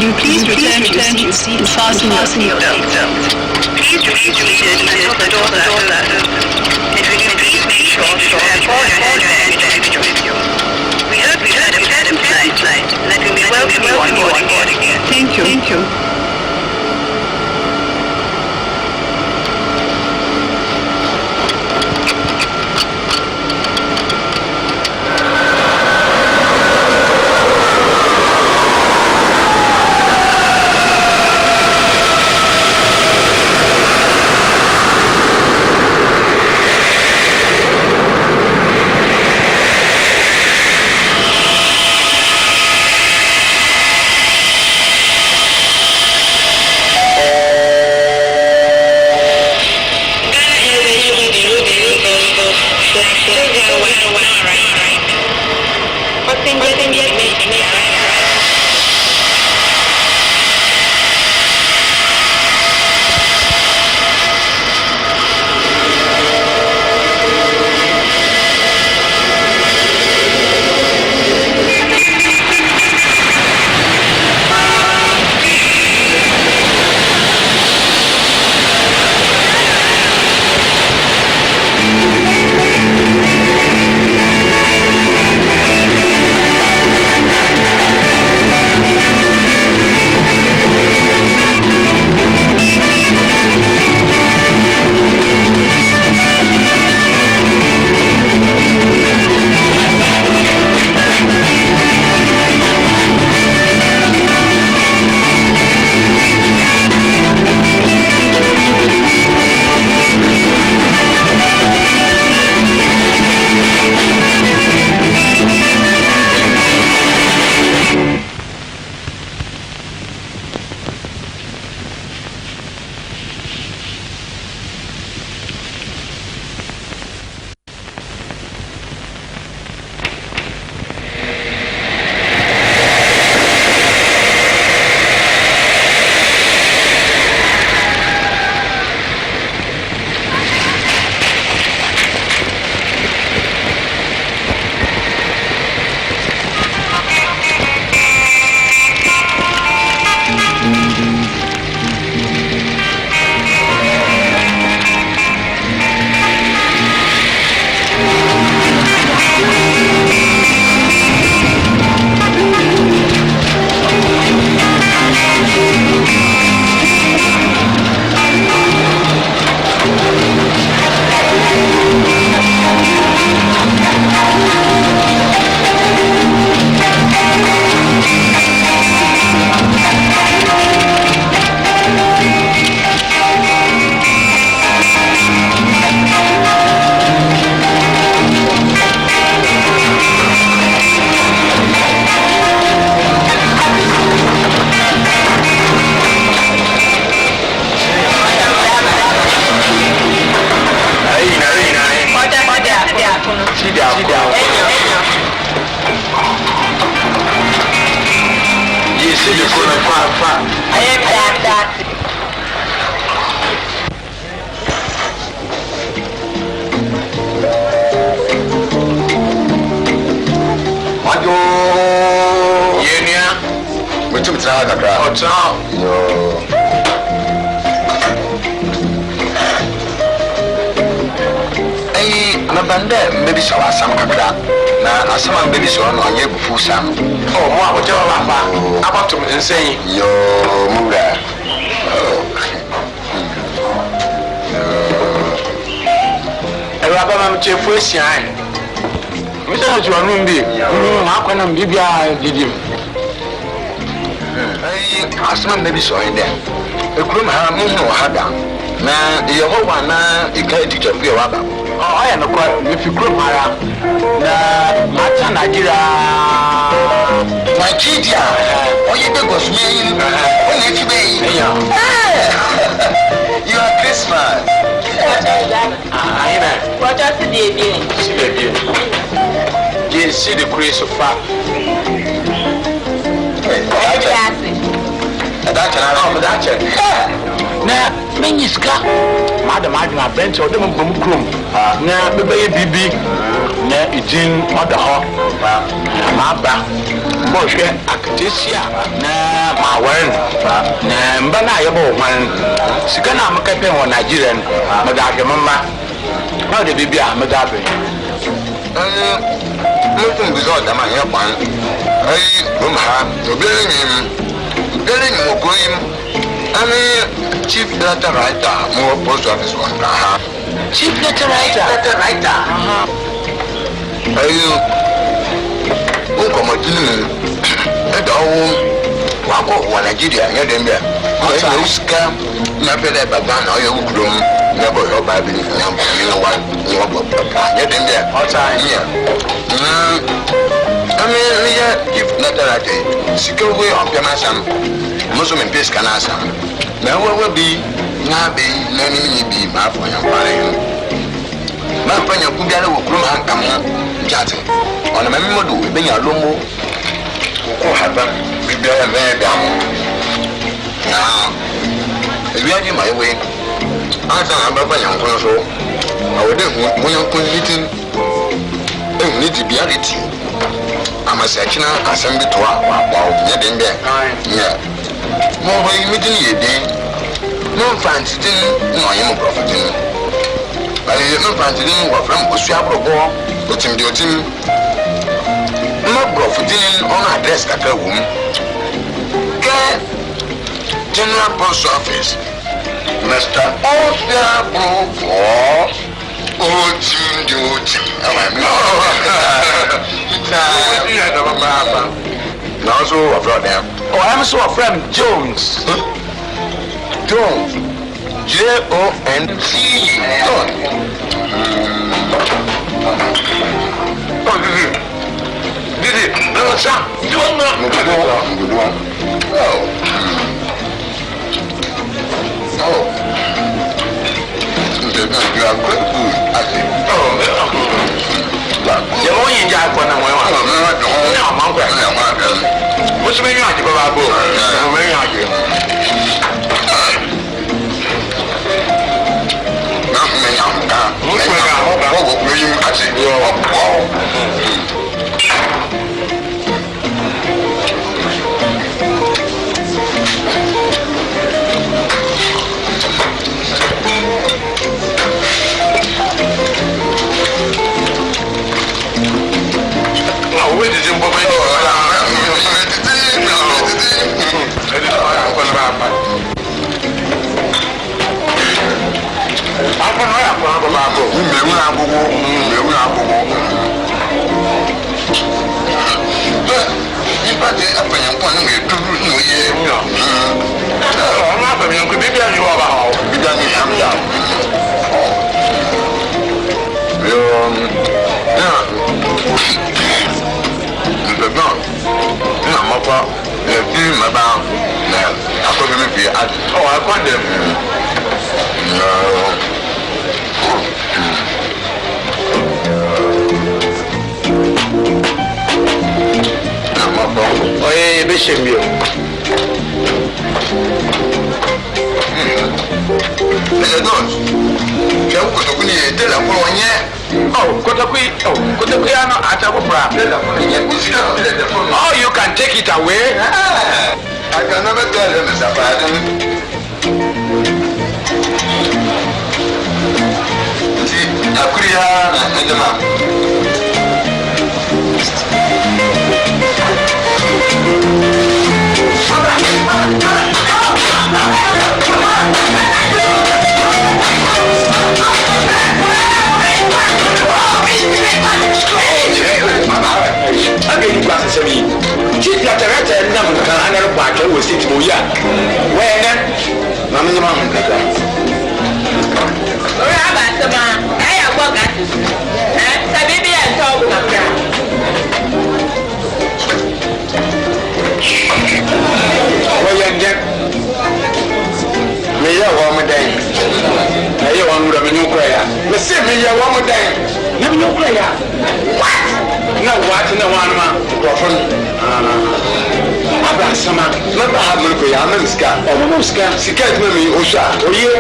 Would you please return to your seat and fasten your seatbelt? Please remain seated until the doors are open. And would you please make sure to have all your hand with you? We hope you had a pleasant flight, and that we may welcome you on board again. Thank you. Thank you. Maybe so as some crack. Now, as some baby so on your full sam. Oh, what would you laugh about to say? Yo, Mura. A rabbi, Jeff, was shine. Without your room, how can I give you? As some baby so in there. A groom have no harder. Now, the whole one, you can't teach of your rabbi. Oh, I am quite if you grow Mara. Mata Nigeria. My kid, oh, you was me. When if you may, you are Christmas. I know. What does the day you see the grace so far? Now, Miniska, Madam Agna Bench or them from Crum. Now, the baby, now it's in on the hawk. Mabba, bɔhwɛ akatesia na maware no na mba na yɛbɔ hwan sika na mekɛpɛ wɔ Nigeria no mede ahwɛ mma na ɔde biribi a mede abɛ mɛtum bi sɛ ɔdama nyɛ kwan ayi rom ha obiara nyim ɔkuro yi ane chief letter writer mowɔ post office wɔ nkra ha chief letter writer ayi nkɔmmɔdini mu ɛda wo wakɔ wɔ Nigeria nyɛ dɛm bɛ ɔyɛ wo sika na pɛ dɛ baba na ɔyɛ wo kurom na bɔyɛ ɔbaa bi nyampɔne no wa na wɔbɔ papa nyɛ dɛm bɛ ɔnyɛ meyɛ chief letter writer sika wo ɔmpɛm asam mo so mempɛ sika no asam na wawa bi na bɛyi na nimnyi bi maafɔ nyampare no mampa nyanko biara wɔ kurom ha nkam ho nkyate ɔno mamemmɔ do ɛbɛnya lombo wokɔ haba bibiara mɛyɛ da mo na ewiagye ma yɛwei ansa na abɛfa nyanko no so awɔde mo nyanko ne ti ɛhu ne ti biara ti ama sɛ akyena asɛm bi to a waboawo nyɛ den bɛ nyɛ mɔhɔ yi medi no yɛ den memfa nteten na ɔyɛ mo borɔfoten memfa nteten wɔfrɛ m ɔsua borɔbɔ ɔtim deɛ ɔtim mma borɔfoten ɔno adrɛs kakra wɔ mu kɛ general post office Mr. Ɔfia Borɔfoɔ ɔtim deɛ ɔtim na also wɔfrɛ ɔdɛm I'm so afraid Jones. Jones. J-O-N-C. Jones. Oh, Didi. No, sir. You don't know. Oh. You are quite good. I think. Oh, you're only in Japan. No, what's the main idea about book? The main idea. Where did you go? Oh, I want them. No. Oh, yeah, Bishop. Oh, you can take it away. I can never tell him, Mr. Biden. See, I could have the map. Chief Latarata and Namka, another part was it to ya. When Mamma Mamma. I have work at it. Baby, I told me, you're one day. I want to have a new prayer. Let's see me, you're one day. Never no prayer. What? No, what? No one, Abba Sama, never have Mulco, Yamanska, or Muska, Sikat Mummy, Osha, or you.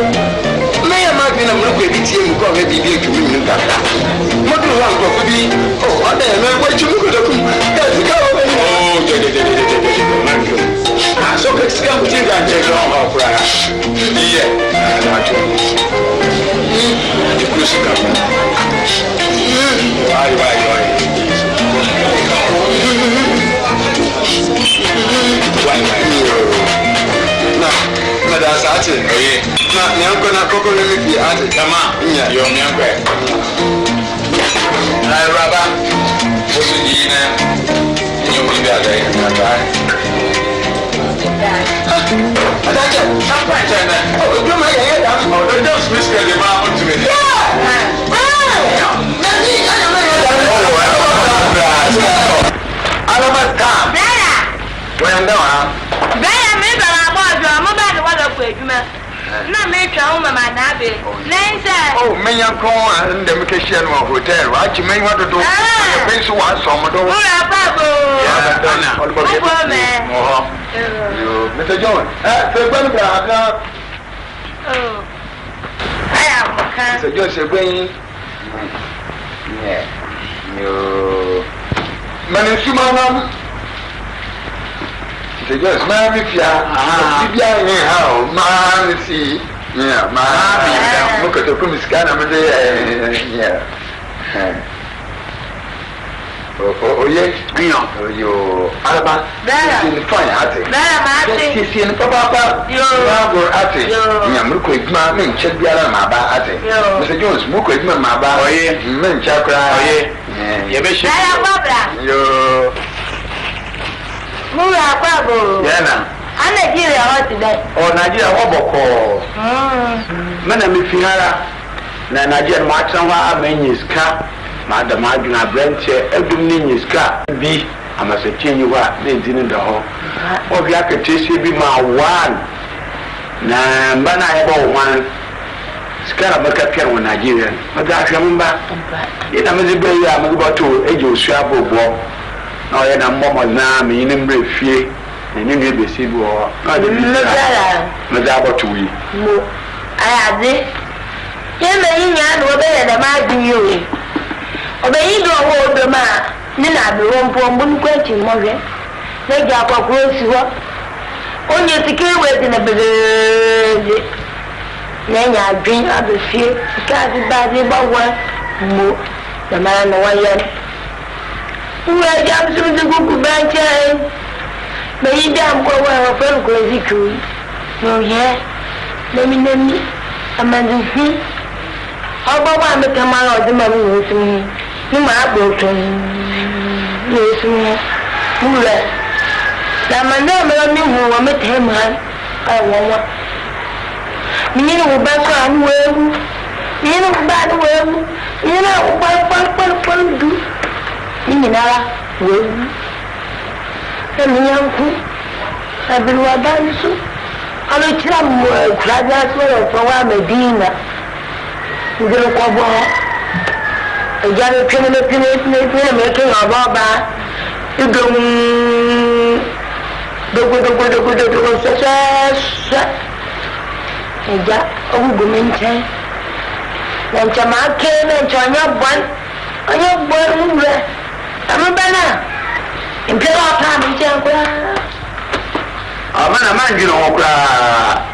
May I mark in a Mulco BTM, probably be to me. Mother one could be, oh, I don't know what you look at. Oh, So let's come to that check on our prayer. Yeah, the cruise come. Why? No, that's it. No, I'm gonna cook a little bit at it. Come on, yeah, you're my bread. I rather was in you will be a day. Oh, me and Corn and the vacation hotel, right? You may want to do a place to watch some of those. Mr. John, Mr. Joseph Wayne. Yeah, you. Manisumana. Mr. Joseph, man, if you are how, man, see. Yeah, man, look at the police scan. Yeah. Oh, yes, you Alaba. That's in the fire. That's in Papa. You are at it. Yamuko, man, check the other Maba at it. Mr. Jones, Muko, Maba, men chakra. You wish you Yana. I'm Nigeria today. Oh, Nigeria, Woboko. Manamifihara. Nigeria, Matama, Menis Madam Aduna Brent, every Ninis car be. I must say, you are in the hall. Oh, you can taste be my one. Nah, but I have one. Scarabaka Piano Nigerian. But I remember. In a miserable, I'm about to age of Shabo walk. No, and I'm more than me in a fear. And you may be civil or not. Madame to we. I had it. You may not obey the margin you. Obey you hold the man. Nina be one for one question, Morgan. They got a close you up. Only to kill with in a bit. Then I drink up the fear. Because it's badly about one. The man no one yet. Who are jobs with the good bank? But you damn go where a fellow crazy crew. No, yeah. Let me know me. I'm a new. How about I make a man of the money with me? You might go to yes, who left? Now, my name is me who will meet him. I want me. You know, back on well. You know, bad well. You know, what do? You know, well. Yanku, I've been so. I'm a tram crowd as well from Medina. You don't go a young criminal making a robber. You go success. And that old woman came. Then Jamal came and joined your one. On your boy, I'm a banner. In time in Janko. A man, you know,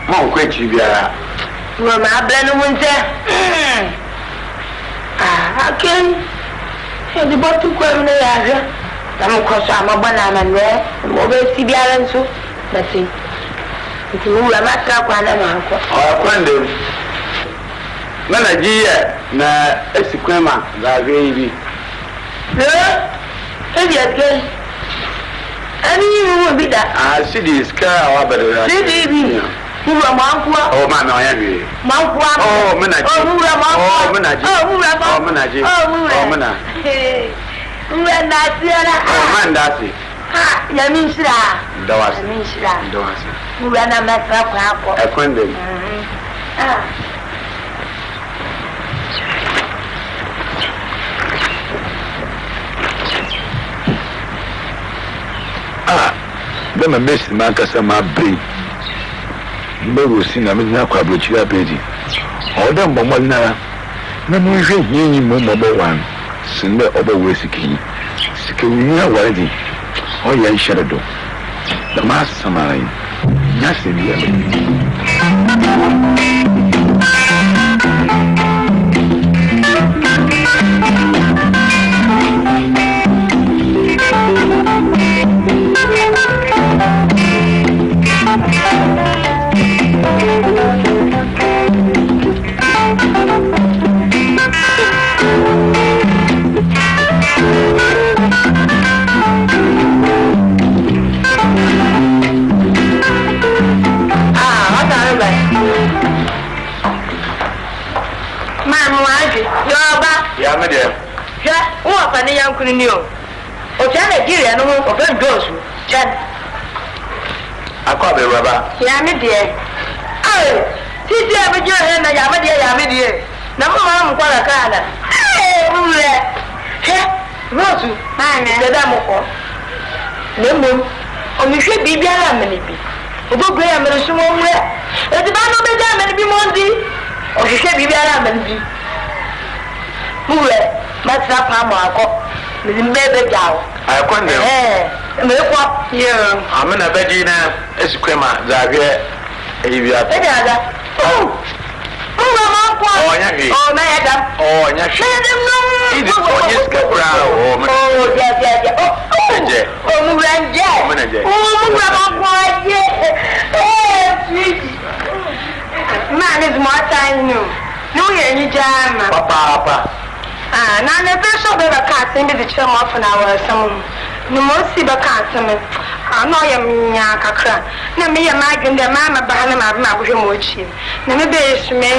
more quick you are. Well, my blend winter. I can hear the bottom query. I'm a cross, I'm a banana and there. I'm over CBR and so. That's it. It's a rule, I'm not one and uncle. Oh, Quendon. Managia, na Esquema, that baby. Yeah, and you will be that. I see this car, but who are Mankua? Oh, man, I am here. Mankua. Oh, Menaji. Oh, Menaji. Oh, Menaji. Oh, Menaji. Who are not there? Oh, man, that's it. Ha, Yamisra. Dawasi. Who ran a matter of a Quendon. Then I missed Mancasa, my brain. Never seen a midnight quabble to your baby. All done by 1 hour. No more you mobile one. Send the other way ski. Ski, we are waiting. Oh, yeah, shadow. The mass samine. Nothing really. Yeah, my dear. Yeah, what a young Kunio. O Nigeria, no one of them goes. Chad. I call the rubber. Yeah, my dear. Oh, see, I have a dear and I have a dear. Number one, what a kind. Hey, Rosu, the Damoko. No, or you should be better than many people. Go Graham and somewhere. It's about no better than be Monday. Or you should be better than me. Mule, Master Pamako, with the baby down. I can't. Yeah, I'm in a vegina, as a crema, Zaga, if you are. Oh, man is more time new. No, any jam, Papa. Now, the first of the cats in the chum of an hour, some no more see the cats. I know you mean Yakakra. No, me imagine the mamma behind my mochi. No, maybe it's me.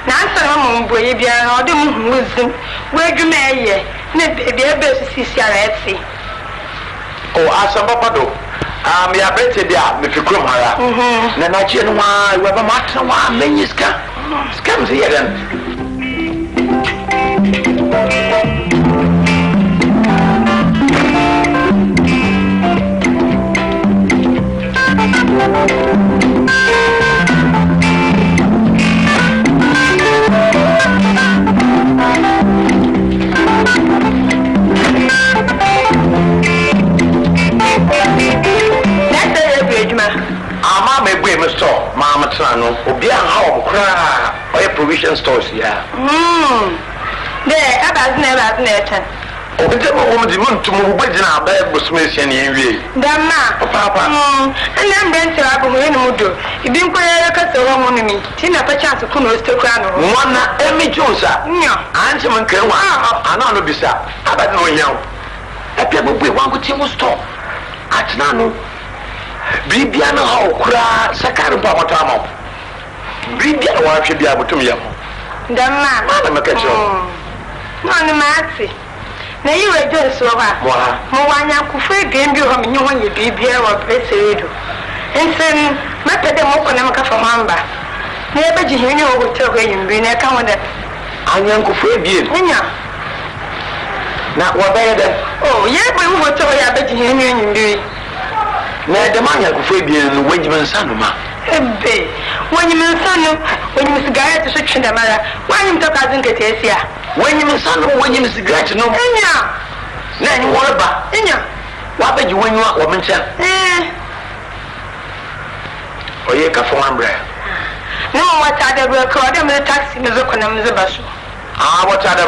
Now, some boy, be an order wisdom. Where you may, maybe a best see. Oh, as a papa. Me a better there, if you come here. Then I tell you why, whether matter one, then you scams here then. I'm a way, Mr. Mamma Trano, or be a home cry, or a provision stores here. There, I've never met. Oh, the woman to move with our bed was missing in you. Dama, Papa, and then Ben to Abu Mudu. You didn't put a cut on me. Tina Pachas to Kunos to Crown. One, Emmy Josa. No, answer one can one. I know no bisa. I don't know you. A people will want to stop. At Nano. Bibiana how cry, Sakar Pamatamo. Bibiana, why should be able to me? Dama, Madam Catcher. No, no, Maxi. Now you are just so hard. Moana could free game you have you when you be beer or Bessedo. And then, my pet the Mokanaka from Mamba. Never you know what you're going to be in a calendar. I am free beer. Not what better. Oh, yeah, but what I bet you in doing. Now the man have free beer and Wenjamin Sanuma. When you mean son, when you miss Gaia to switch in the matter, why you talk as in Catesia? When you miss son, when you miss the great no. Then you want about what did you win your woman? Or you come for one bread. No, what other will call them the taxi in the bus. Ah, what other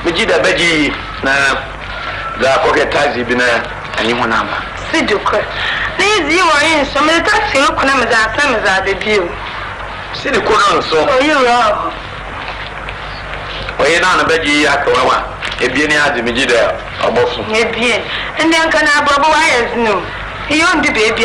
Majida Beji, the pocket taxi been anyone number. Siduka. These you are in some of the taxi look on them as some as the view. See the corner so. Oh, you are. Oh, you're not a Beji Yakawa. If you need the Majida or Boston. And then can I bubble wires? No. You own the baby.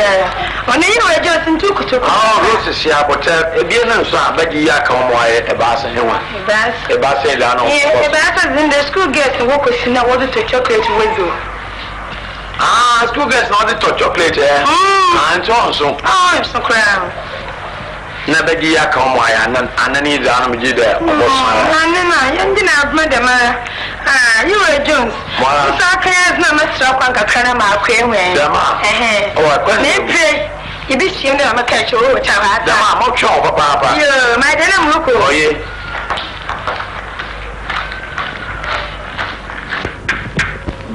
When you were just in two. Oh, this is here, but if you know, Beji Yakaway, a bass and one. A bass and a bass in the school gate and walk with you order to chocolate with you. Ah, school gets not the chocolate, eh? And so. Oh, I'm so crown. Never be a come why and I need the army there. I didn't have Madame. Ah, you were Jones. So I can't no much talk on Kakanama, Queen. Oh, I couldn't. You be seen I'm a catch over to have the mamma chop, Papa. You, my dear, look. Oh, yeah.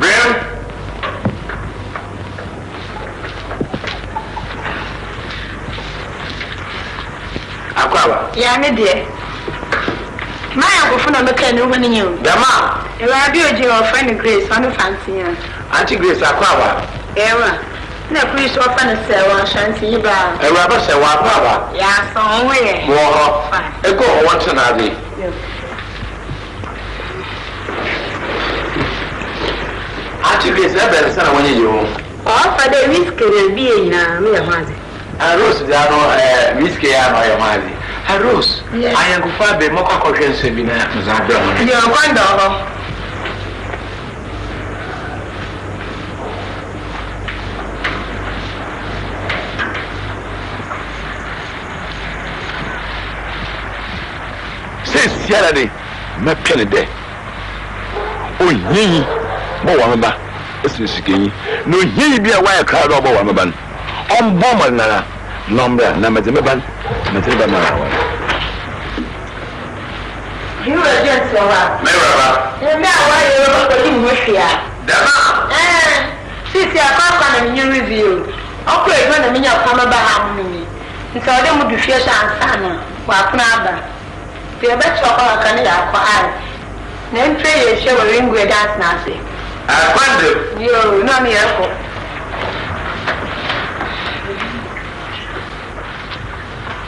Bring Aquaba. Yami dear. My uncle from American woman you. The ma. You are your friend Grace on the fancy. Auntie Grace Aquaba. Era. No, please often a cell on Shanty Bar. A rubber say Aquaba. Yes, on way. More. A go once another. Auntie Grace, I better send when you. Oh, for the risk will be in a mere money. A rose, there are no risky your money. A rose, I am going to be more cautious in Zabra. You're wonderful. Since Saturday, my penny day. Oh, ye, Boamba, it's the ski. No, ye be a wire crowd of Boamaban. On Bomanara, Nombra, Namazimaban, Matilda. You are just so well. Never. Now, why you with here? Dama. Since you are back on a new review, okay, when a minute come about me. And so I don't want to fear Santana, Wakunaba. The best of our Canada quiet. Then pray a show of ring with us, Nancy. I wonder. You know me, Uncle.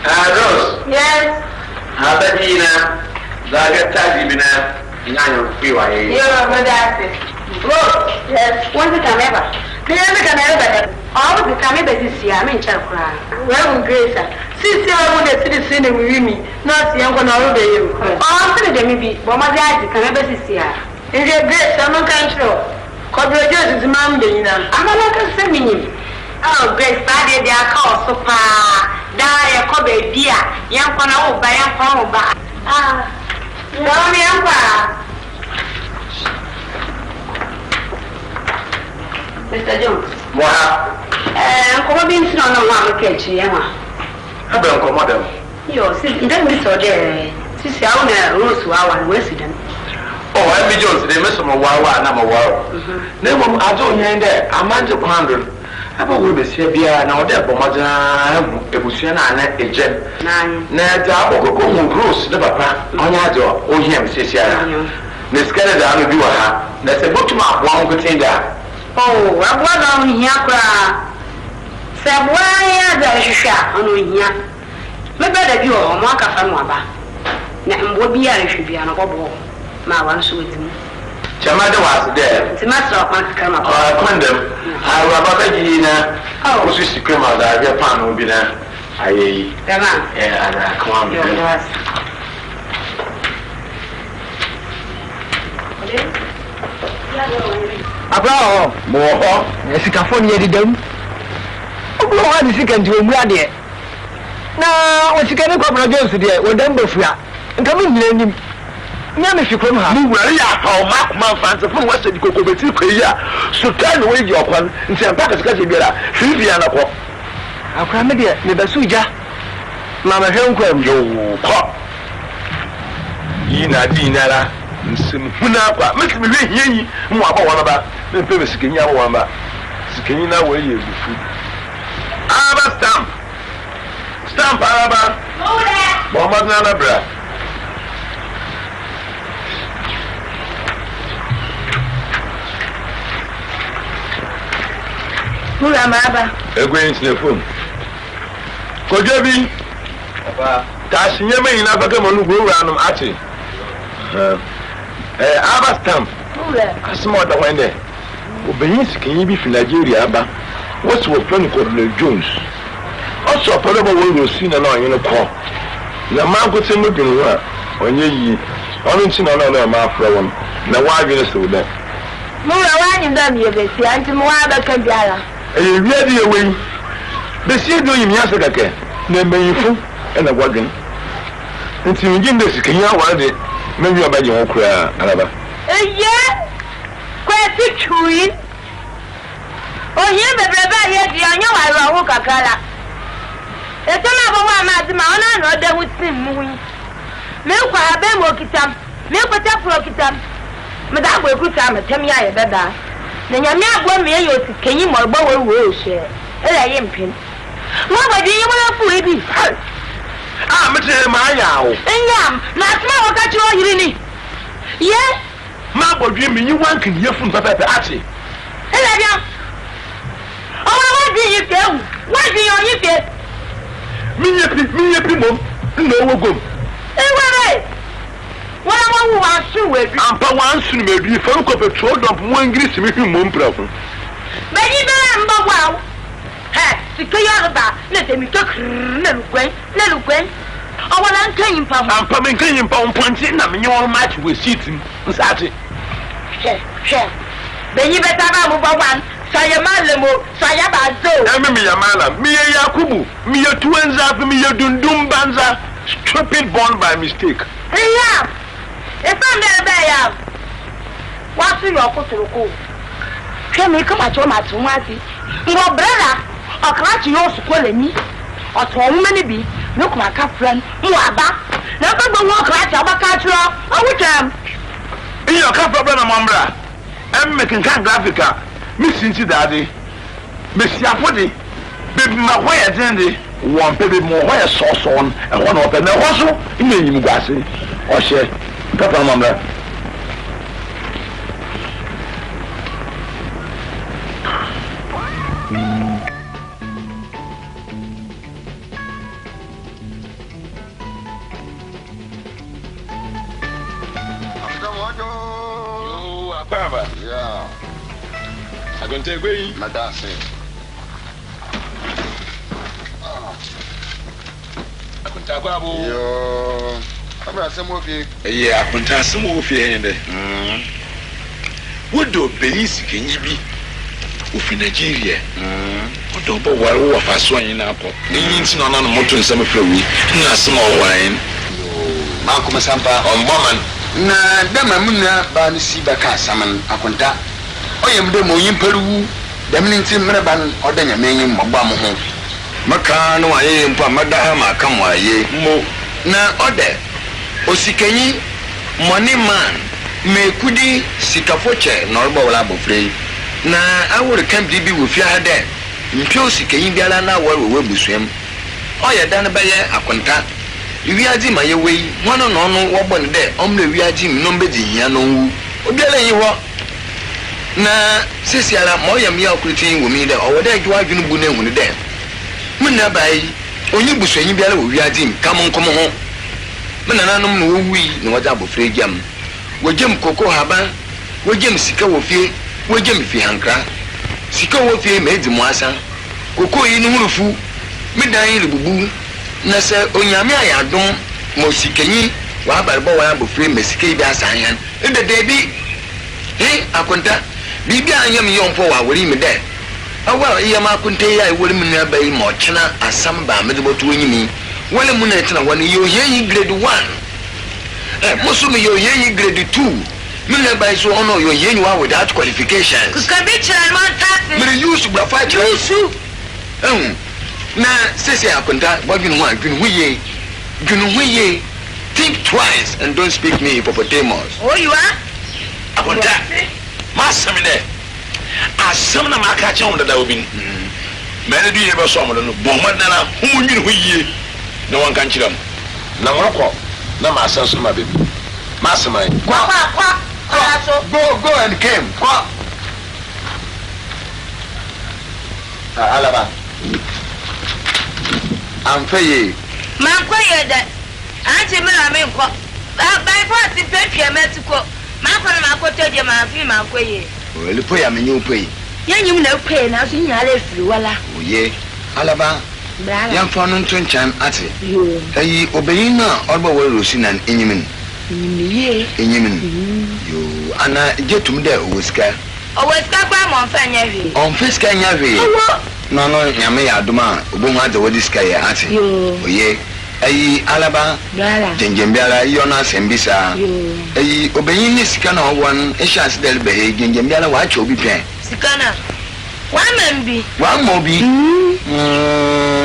Rose. Yes. Abadina. Zaga Tagibina. Nano Freeway. You're a good artist. Look, yes. When's the time ever? The other can ever. All the time ever this year, I'm in Chakra. Well, Grace. Since I want to see the scene with me, not young one all day. Oh, I'm maybe, but my dad can ever see her. In your Grace, I'm not control. Corporate is Monday, you know. I'm not a seminar. Oh, Grace, Paddy, they are called so far. Die a cobe dear, young one over by a phone. Ah, you know me, Mr. Jones. What? Uncle Vince on a one catch, Emma. I don't come, madam. You're sitting there, Mr. J. Sister, I rose to our resident. Oh, I'm Jones, they miss my wow, number wow. Never, I don't hear that. I'm under 100. I will be Sabia now, there, Bomada, Ebusiana, and a jet. Ned, I will go home, Bruce, the papa, on your door, oh, him, Cecilia. Miss Canada, I will do her. That's a book to my one good thing there. Oh, I was on here. Say, why are you shot on here? Maybe that you are more Cafanwaba. Now, what be I should be on a bubble. My one with him. Chamada was there. It's a matter of my come up. I condemn. I will about a dinner. Oh, was this the cream of that? Your pan will be there. I, and I come on. Abraham, more, yes, California did them. Oh, I see can do a brother. Now, what you can come Jones today, or them both are. And come in, name. Name if you come home. How Mark fans from Western Coco Korea. So turn away your one and say, I'm back as Casibera, Fiviana. I'll come here, never suja. Mamma Helcom, you pop. Ina dinara. Muna make me hear you more about the baby skin. Yawamba skin away you. Abba stamp, Abba. Bomba Nana bra. Who am I? A great phone. Kojabi. Tashinyama in Abagaman go around Ati. Abba stamp. A small one there. Obeying can you be from Nigeria? Abba. What's what Tony Jones? Also, a probable way we'll see along in a call. The man could say, look in work on ye. Only seen another mouth from the wild units with them. More wine than you, Bessie, and to Moaba Candiala. And you ready away. The sea doing yesterday. Never you fool and a wagon. Until you give this, can you want it? Maybe you're about your cry, Alaba. Yeah, quite a tree. Oh, here, the brother, yet you know I will walk a color. The son of a woman, I know that would seem moving. Milk, I have been walking some. Milk, but up for Kitam. Madame will put some at Temia, better. Then you're not 1 million to can you more bow will share. I am pin. What do you want to be? Ah, Mr. Maya. Enyam, na asma wakati wa yirini. Ye? Ma bo dream you one can hear from Papa Ati. Ela dia. Owa di yife wu. Wa di yon yife. Me pi mom. No wo go. Ewe. Wọ́n wọ́n wá sùn wẹ̀bi. Ampa wá sùn wẹ̀bi fẹ́rù kọ petrol dump wọ́n ngiri mi hwi mọ́ mpira fún. Bẹ́ẹ̀ni bẹ́ẹ̀ ń bọ̀ wá o. Ẹ sìkè yà rẹ̀ bá ní tèmi kékeré lẹ́lùkwẹ́. Ọwọ́ la ń kẹ́yìn pa mọ́. Ampa mi nkẹ́yìn pa mpọ́ntì na mi nyẹ́ wọn máàkì wọ síìtì mu nsáàtì. Hwẹ́ bẹ́ẹ̀ni bẹ́ẹ̀ sábà mú bọ̀ wá sàyẹ̀ máa lè mo sàyẹ̀ bá zó. Ẹ̀mí mi yẹ máa la mi yẹ Yakubu mi yẹ Tuwenza mi yẹ Dundun Banza stupid born by mistake. Ìyá. Ifan bẹ́ẹ̀ bẹ́ẹ̀ yà wá sí yọ kótórókó hwẹ́ mi kọ́ màtí wọ́n màtí wọ́n á sí ìwọ bẹ́ẹ̀rẹ̀ ọ̀kan láti yọ sùkúrò lẹ́ni ọ̀tọ̀ ọ̀hún mẹ́ni bí ní kò máa ká fúrẹ́ ní wọ́n àbá ní ọ̀pẹ́ gbogbo ọ̀kan láti ọba ká tún ọ ọ̀hún tẹ̀. Iye ọ̀ka problem na mọ̀ mbra ẹ̀mmẹ̀ kankan graphic a mi sì ń ti dàdé bẹ̀sì àfọ̀dé bẹ̀bí ma họ́ yẹ dín de wọ́n pẹ̀ bẹ̀bí ma họ́ yẹ sọ̀ọ̀sọ̀ ẹ̀họ́ na ọ̀pẹ̀ na ẹ̀họ́ so ìmọ̀ èyí mu gbàsé ọ̀hyẹ́ pẹ̀pẹ̀ na mọ̀ mbra. Papa. Yeah. I can take away. Madasi. I can take away. Yo. I'm not some of you. Yeah, I can take some of you. What do police can you be? Of Nigeria. What do you want to offer so in Apple? Means no motor in some flow. Not small wine. Malcolm Sampa on woman. Na dama muna ba ni si baka saman akonta oyem de mo yin peru dem ni nti mre ban odanya menyin mogba mo ho Maka no aye mpa madaha ma kam aye mo na ode osikanyi money man me kudi sikafoche na orbo wala bofre na awur kan bibi wo fi ade mpio osikanyi biara na waru we busuam oye dan ba ye akonta wiaji ma ye wei wono no no wo bon de omle wiaji mi no mbedi hia no wu obiala yi ho na sesiara mo yam ya okrutin wo mi de o wode adwo adwunu bu na ehunu de munna bai onyi busuanyi biala wo wiaji mi kam nkom ho munna nanom no wuwi na waja abofre giam wogem koko haba wogem sika wo fie wogem fi hankra sika wo fie medi mo asa koko yi no hurufu medan yi rebubu na se onyame ayadom mo sikanyi wa barbo wa abofre mesike bi asan ede de bi akonta bibi anyam yompo wa wori mi de awa yema akonta ya wori mi na bai mo chena asam ba me de botu onyimi wale mu na tena wani yo yeyi grade 1 musu mi yo yeyi grade 2 mi na bai so ono yo yeyi wa without qualifications Kabi chira man taxi mi use gba fa chira use na sese akonta bodwin ho adwin ho ye think twice and don't speak me hippopotamus oh you are akonta masam de asam na maka che on dada obi mene du ye be so mo no bo madana ho nwin ho ye na wan kan chiram na mako na masan so ma bebi masam ai kwa so go and came kwa alaba amfeye mankoye da anti mi na me nko by force petwa metuko manko na makoto je manfi mankoye wele po ya menyu po yi yanyum na kwe na so nyare firi wala oye alaba yan fa no ntonchan ate yo ayi obeyin na orba wo rosi nan enyimin enyimin yo ana jetum de owoska kwa mo fa nya hwe on fiska nya hwe no nyame ya aduma obohu ade wodi ska ya ate oye ayi alaba jenjembiara yo na sembisa ayi obeyin ni sika na won e sha sidel be jenjembiara wa cha obi pen sika na wa mobi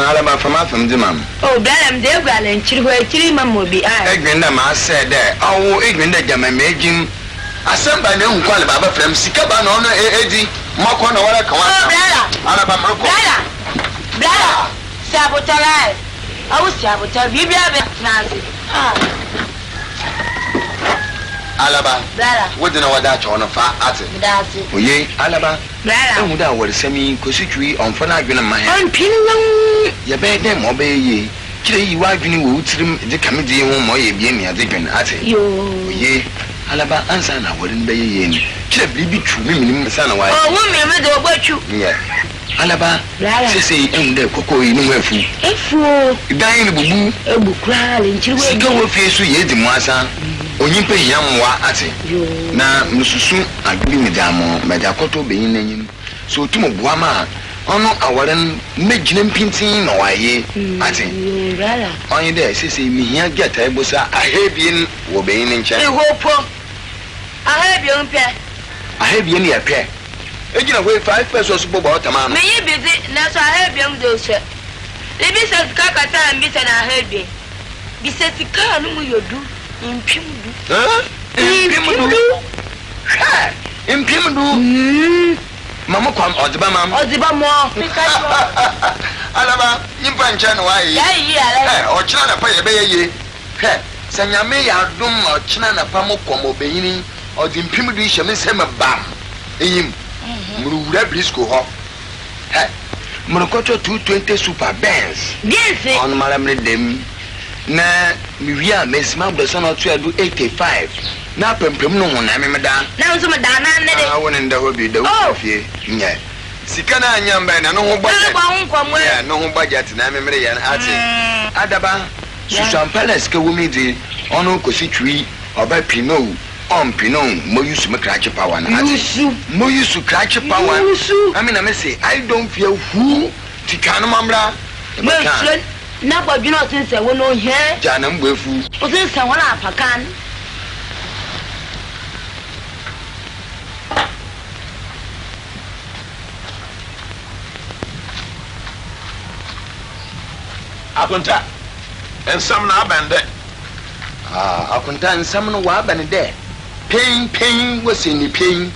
alaba fama fam di mam oh dalam de gwala nchiri ho chiri mam mobi ai egwenda ma se de awu egwenda jama mejim asamba ne hu kwale baba frem sika ba na ono edi mako na wala kan wa oh brala alaba marko brala sabotalai I was able to tell you, Nancy. Alaba. Brother. What do you know what that on a far at it? That's it. Oh, ye, Alaba. Brother. I would have what semi cositui on Fana Grin my hand. I'm pinning. You beg them, obey ye. Kill you are going to trim the committee home or ye be me at the pen at it. Ye, Alaba answer, I wouldn't be ye. Kill be true, me, son, away. Oh, woman, I what you. Yeah. Alaba, say, and the cocoa in the food. If you dying boo, a book crying, you will go with face to ye, the Massa. Onyimpe hiam wa ate na mususu agbi medamo medakoto beyin so tumo buama ono awaren megine mpintin na waye ate onye de sese mi hia geta ebosa ahebien wo beyin nche ehopo ahebien pe ahebien ya pe ejina we 5 pesos bobo otama me yi bizi na so ahebien do se lebi se kakata mbi se na ahebien bi se sika no mu yodu impimdu mama kwam odiba mam odiba mo alaba nyimpa nche no waye ochina na pa ye be ye sanyame ya dum ochina na pa mo komo beyin odi impimdu hyeme se me bam eyim muruwura brisco ho murukoto 220 super benz on malamre dem na miwia mesma boso na to adu 85 na pempem no ho na memeda na nso meda na ne de woni nda ho bi da wo fie nya sika na anya mba na no ho budget ya no ho budget na memere ya ati adaba Susan Palace ke wo mi di ono kosi twi oba pino on pino mo use me crash power na ati mo use crash power I mean I say I don't fear who tikano mamra na gbadwuna osinse wo no hie jana mgbefu osinse wo na apakan akunta ensam na abande akunta ensam no wa abande pain wose ni pain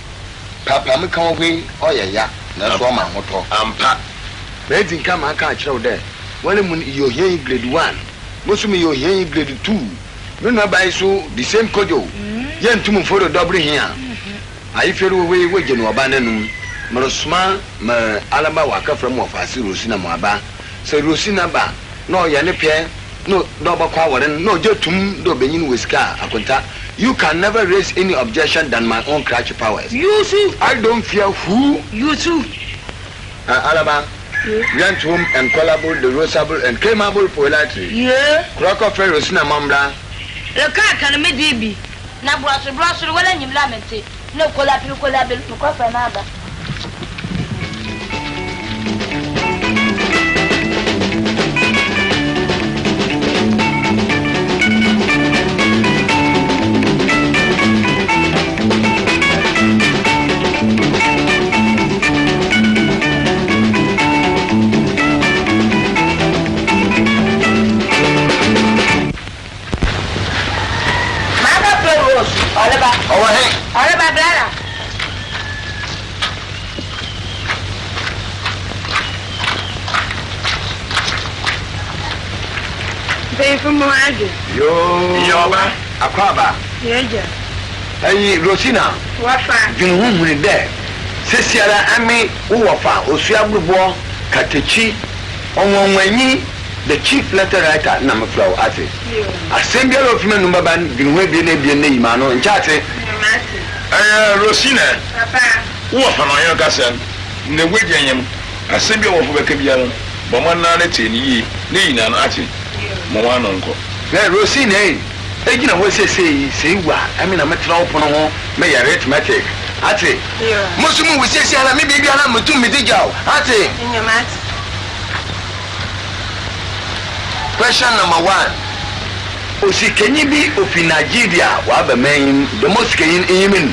papa me kan hwe oyaya na so ma hoto ampa bezi kama aka kire wo de wale mun yo here grade 1 musumi yo here grade 2 no na bai so the same kojo ye ntum foro double here ayi feru we je no oba nanum mrosma ma alaba waka from ofasi rosina mo aba se rosina ba no ya ne pie no do ba kwa wore no jetum do benyin weska akonta you can never raise any objection than my own crash powers you too I don't fear who you too alaba grant home and callable, the roseable and claimable poetry. Yeah. Crocker Ferros Namambra. The car can be DB. Now, brush, well, and you lament it. No collabil, no coffee, another. Olha brother. Vem from Moado. Yoba. Akwaba. Yeja. Hey, Rosina. Wafa. Junu hunu de. Sesiara ami uwafa osuabubo katechi onwonwanyi the chief letter writer na mflow ate. Assembly of men number ban junu bi na bi na imano nchate. Rosina. Papa. Uwafa no yan kasem. Ne wegyenyem. Assembly of beka biara. Bomo na na teni ne yina no ate. Mo wa no nko. Rosina ejina wo sei wa I mean ametra opono ho me ya arithmetic ate musumu wo sesi ala me bibi ala mutum me digaw ate question number 1 osikenyi bi ofi Nigeria wa ba men the most kenyin eyimin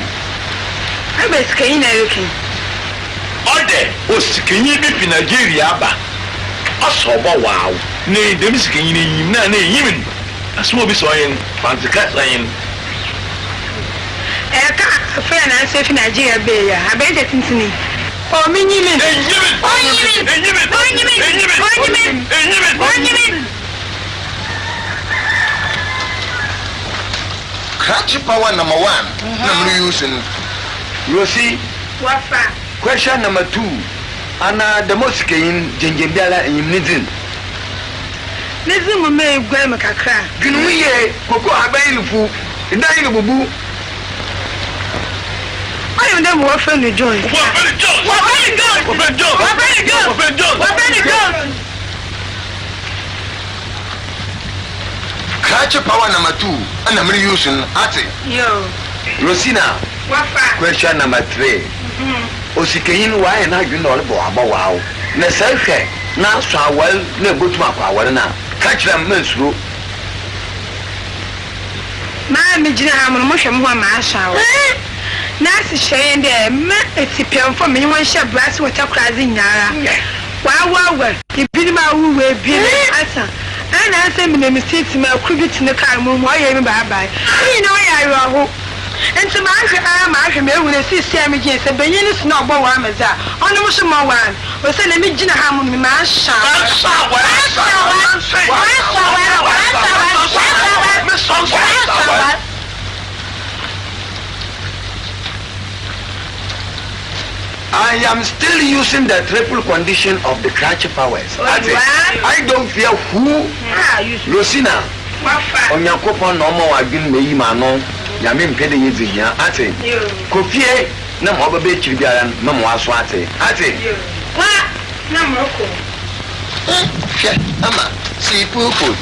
Abe skenyi na yokin ode osikenyi bi fi Nigeria ba asobo wow ne dem sikenyi ne yim na eyimin asmo bi so yen fantika sayin Eka fe na se fi Nigeria be ya abete tintini o mi nyimin catch power number 1 number using Rosie Wafa. question number 2 ana the most kain jenjembiala enyimnizin Nizimu me gwa me kakra. ginu ye koko abayilufu idan bubu I am them wafa ni joy. catch power number 2 and number using ate Yo. Rosina Wafa. question number 3 osikayin wa na adwene ole bo abawawo na sahwe na so awal na botum akwa awal na catch them mensuro Ma me gina ha mo hwe mo ma ashawo. Na si hye de ma etipem fo me won hye brass water crazy nyara. Wa ibini ma wu we bi asa. Ana asa me na mistake ma akubit ne car mo ye me bye bye. Ni no ya yo ho. Enti ma ahwe me ewu na si sia me gin se benyin ni sno ogbo wa meza. Onu mo so mo wan. O se le me gina ha mo me ma asha. I am still using the triple condition of the catch powers. I don't fear who Rosina Onyankopon no mo adwin meyi ma no nyame mpede yezihia ate kofie na mo bebe chiri biara na mo aso ate Wa na moko ama si pupu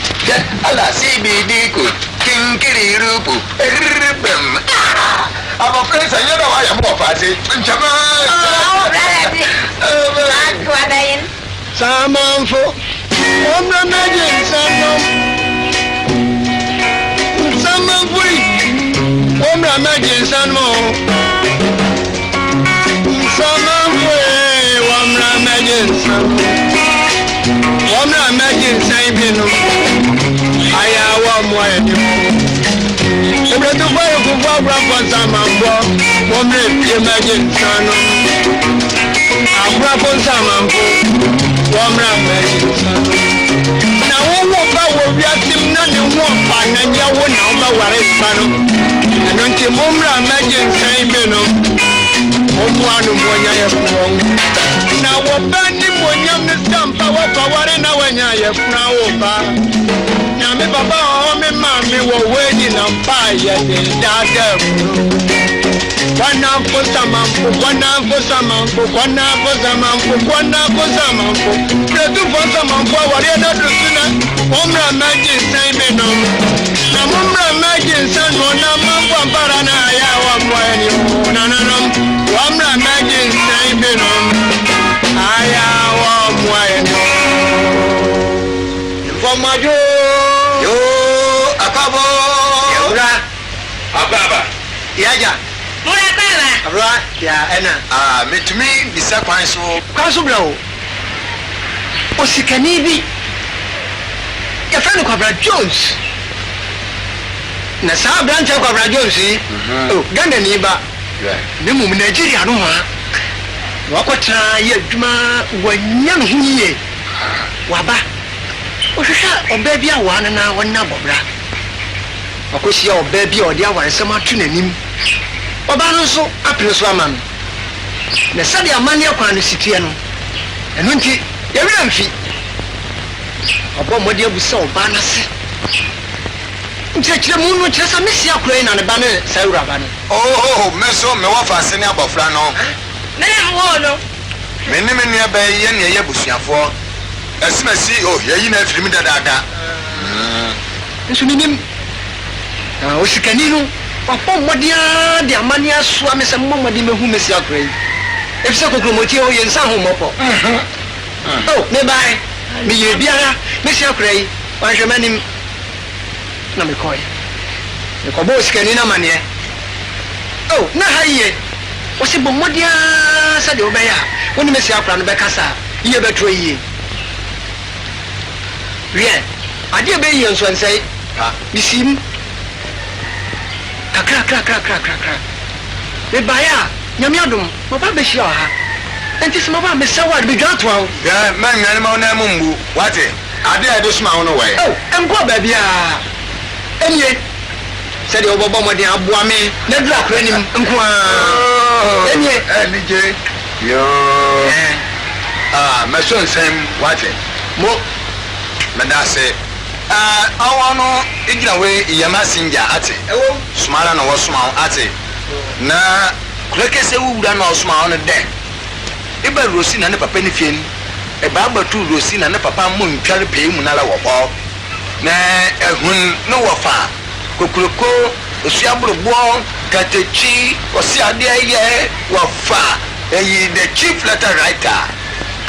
ala si bidiko kinkiri rupu ribem aba friends anyada wa ya mo fase nchama Samanfo omra meje sanom Samanfuri omra meje sanom Samanfuri omra meje sanom Omra meje saibino aya wa mo eni Ebretu fire ku fo brafo samanfo omra pie meje sanom Abrafo samanfo Wamra meji na wo ba wo wiatim na ne wo pa na nya wo na wo ba ware pa no eno nti momra meji nsan be no omu anu monya ye furo na wo ba ni monya ne stampa wo pa ware na wanya ye fura wo ba na me baba o me ma me wo we ni na pa ye de dada Wanafo samanfo Pretu fo samanfo wari na dusuna Omra maji nsan me no Na momra maji nsan no na mambo ambara na ya wa mwani Na Omra maji nsan me no Aya wa mwani Informajo yo akabo ababa Yaja Abra ya ena metumi bisa kwanso bro Osikani bi ya friend Kwabra Jones na sa branch Kwabra Jones oh Ghana ni ba ne mu Nigeria no ha wakotra ye adwuma wanya no hunie waba ohwehwa oba bi awa na wonna bobra wakosia oba bi odi awaresem atu nanim Oba no so apere so ama no na sade amane akwan no sitie no eno nti ye wira mfi obo modi abusa oba na se nti kire mu no kire sa mesi akura na ne ba ne sa wura ba no oh meso me wa fase ne abofra no na ya wo no me ne nua ba ye ne ye busuafo esimasi ye na afiri dada nso nim na osikani no Papa modia de amania so amese momodi mehu mesi akrai efise kokromoti o ye nsa ho mopo oh me bai me ye biara mesi akrai wan hwemanim na me koy e ko bo sikani na mane oh na haye o se bo modia sa de obeya woni mesi akra no be kasa iye betro iye rien ade be ye nso nsai bisim Kra. Me baya, nyame adom, baba be hia ha. Enti se baba me sawa be dwa to ho. ya man nyane ma na mumbu wate ade ade suma ho no wai Oh, enko ba bia. Enye. said you over bomb the abuame, never clean him. Any yo, my son Sam, what it? Mo, Madase. I want to ignore away Yamasinja at it. Oh, smile and was small at it. Na, Crackers who done all small on a deck. Eba Rosina and Papa Nifin, a barber to Rosina and Papa Moon carry pay Munala wall. Na, no wafa, Kukuko, Siabro Ball, Katechi, or Siadia, wafa, the chief letter writer,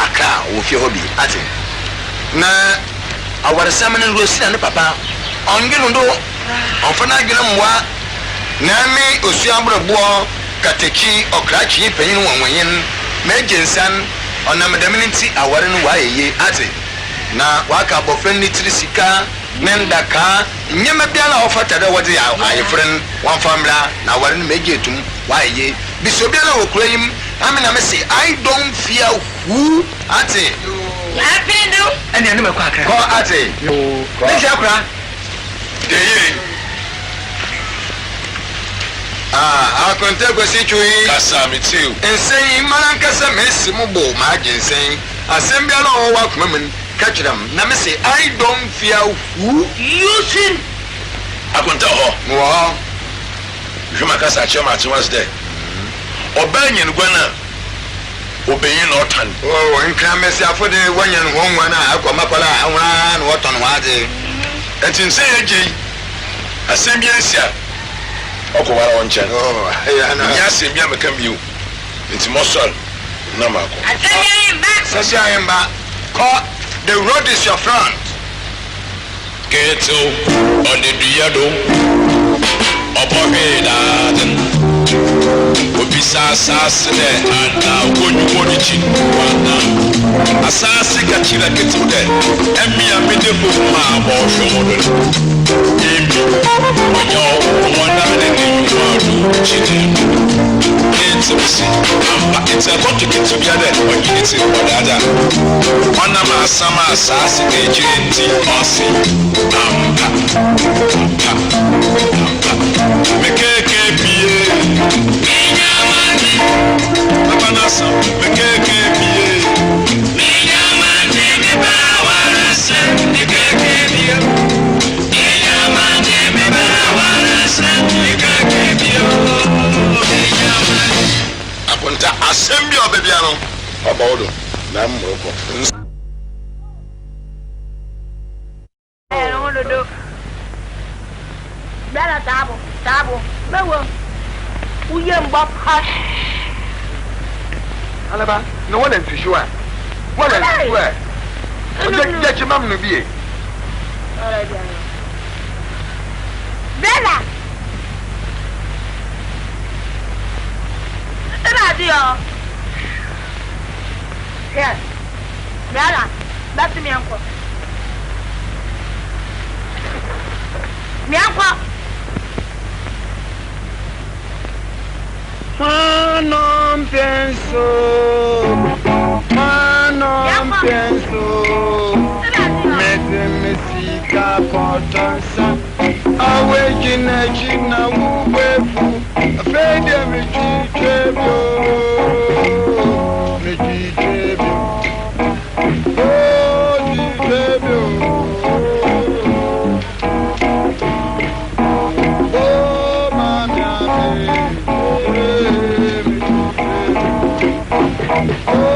Aka, with your hobby at it. Na, our salmon and Rosina and Papa, on Gilundo, on Fanagilamwa, Nami, Osiabro Ball, Katechi, or Cratchy, Penny, one Majinsan, on a Madaminity, our own way at it. Na waka bofriend Trisika, Nendaka, Yamadiana offered what they are, my friend, one family, now one major to why ye. Bisobiana will claim, I mean, I may say, I don't fear who at it. And the animal cracker. Call at it. You crack. I can tell you situation. Cassami too. And saying, Malancasa Messi Mobo, Margin saying, Assembly all work women, catch them. Now, say, I don't fear who you see. I can tell her. Wow. Jumacasa Chama was there. Obeying Gwana. Obeying Norton. Oh, and Clamessy for the one and one, I come up and what on what day. And in say, Assembly. Oko wala onche. Oh, yes, me am come you. It's muscle. No mako. Sasia imba. Call the road is your front. Keto on the diado. Obohe da. Obisa asase and wonu wonu chi wana. Asase ka chira keto de. Emi amede bo ma bo shomo. Onyo wanda ne you cheating. It's a lot to get together when you need it for that. One of my summer assassinate assembly of Babiano about Namroko. I don't want to do that. Tabo, no, we are Bob Hush. Alaba, no one is sure. What is sure? Get your mum to be. Bella. Radio. Yes. Bella, that's me uncle. Me uncle. Non penso. Non penso. Mete musica portanza. Away Gina Wubefu. Fede me chitebio. Me chitebio. Oh, chitebio. Oh, mama. Oh,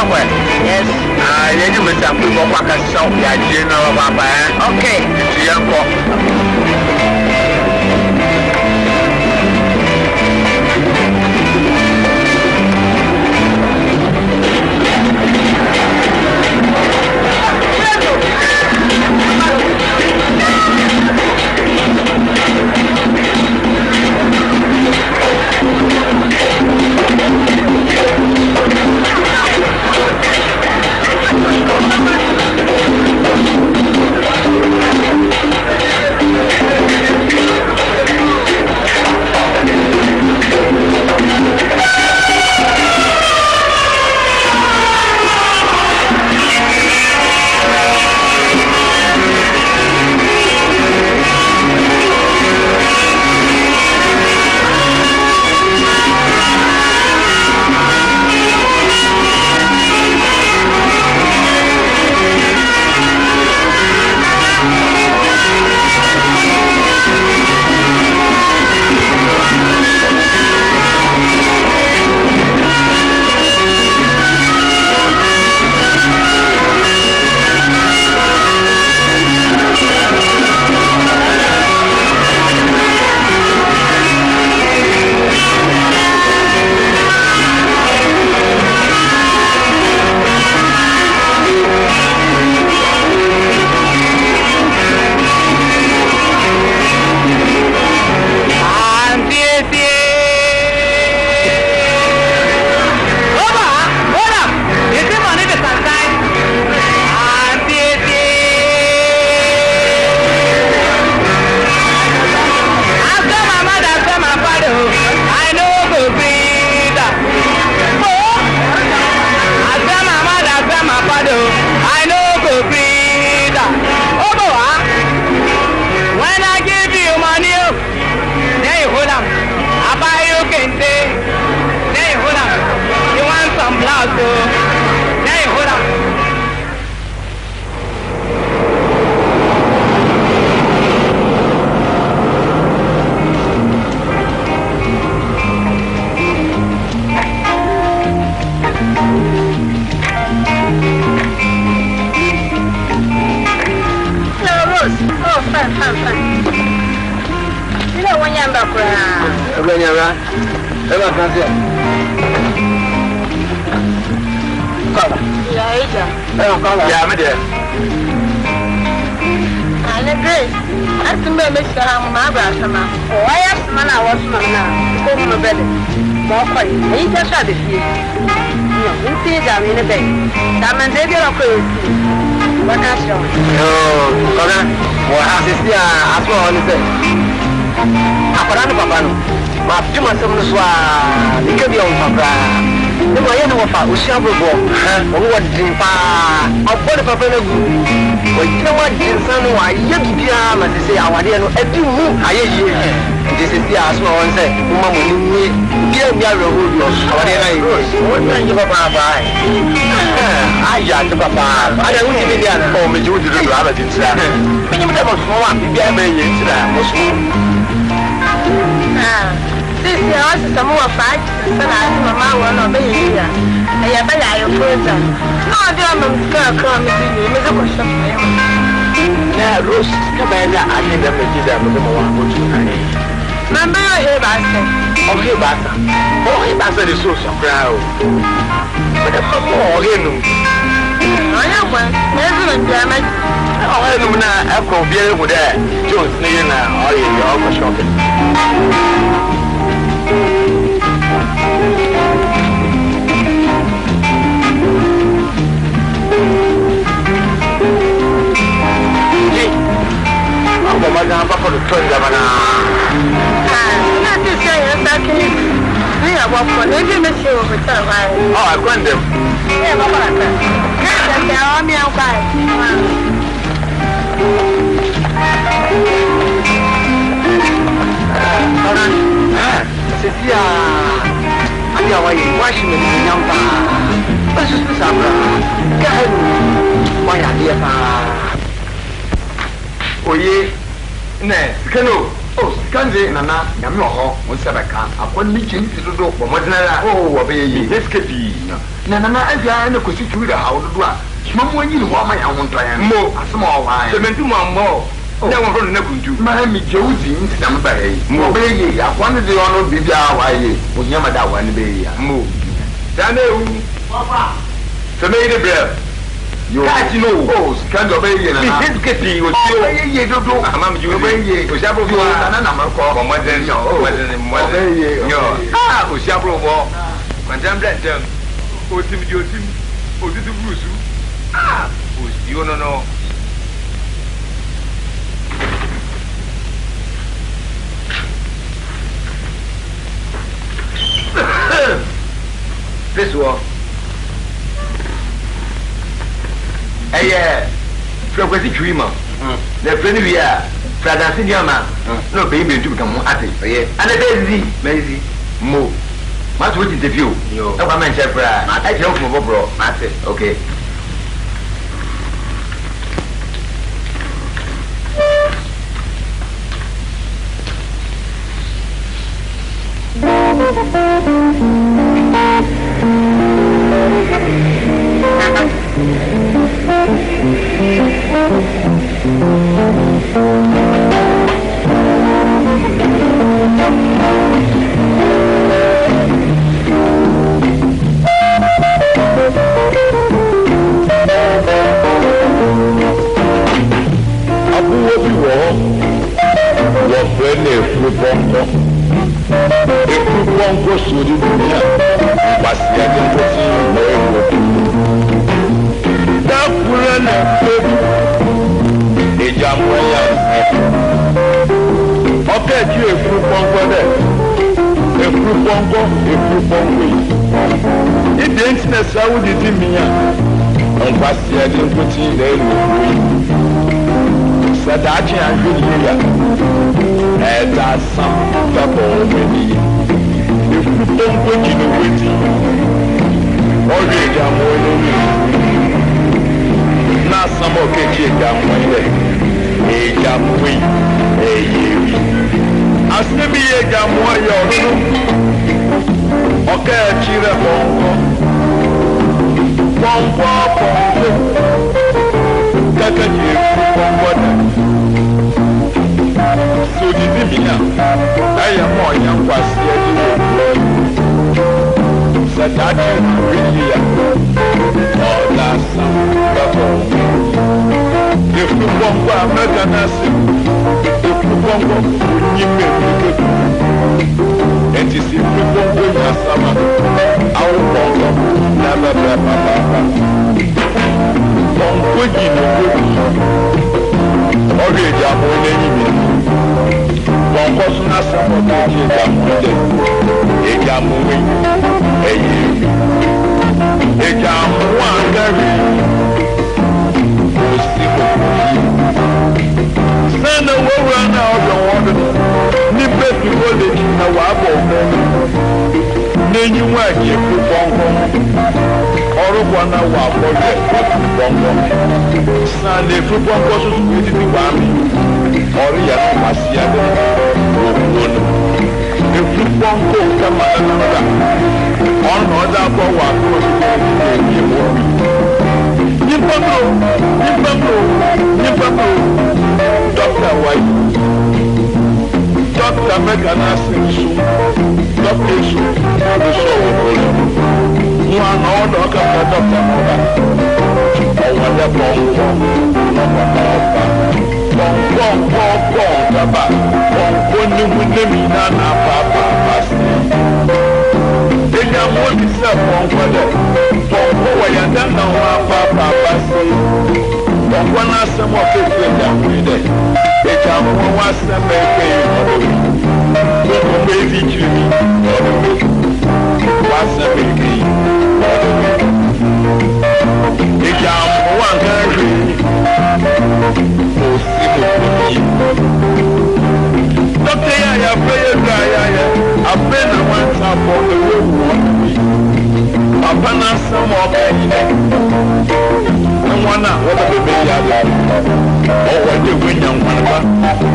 Somewhere. Yes. You must have put up a song. You know about Okay. it's young. Nana, I got a constitute a house to do. Mamma, you want my own time. More, a small line. 71 more. Never from Nakutu. Mammy Josie, somebody. More baby, I wanted the honor of Bibia, why would never that one baby. Move. Daniel, Papa. So made a breath. You know, can't obey you. This kitty was so you do. I'm you obey you. Shabro, and I'm a call for more than you. Ah, Shabro, when I'm let them. Oh, Tim, you Tim, oh, did the Bruce? Ah, you don't know. This one. Hey, frequency dreamer. The friend we are, Frada Sidiama, no baby to become at it. And a busy, move. What would the view? No, I'm a shepherd. I help you, bro. Okay. How did you mean? On Pastia didn't put in there. Sadachi and Julia had that some double many. If you don't put in the witty, already I'm waiting. Not some of the chick I'm waiting. A jam wing, a year. As the be a jam warrior. Okay, cheer up. Pompo, Kakaji, so did me now. I am more young was Sadachi, really, oh, that's some. If you want to American acid, if you want to give me and to see people going to summer, I will never be from Quiggy, already I'm only one person has some of a jam moving a year. A jam one carry. Send a war run out of water. Nipper to hold it in a wabble. Then you work your football. Or one hour for football. Sunday football was to be one. Or yes, the football coach come another. On other for Dr. White, Dr. Megan Dr. Su, the show. One order of Dr.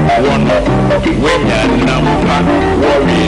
I want the When you're number, worry,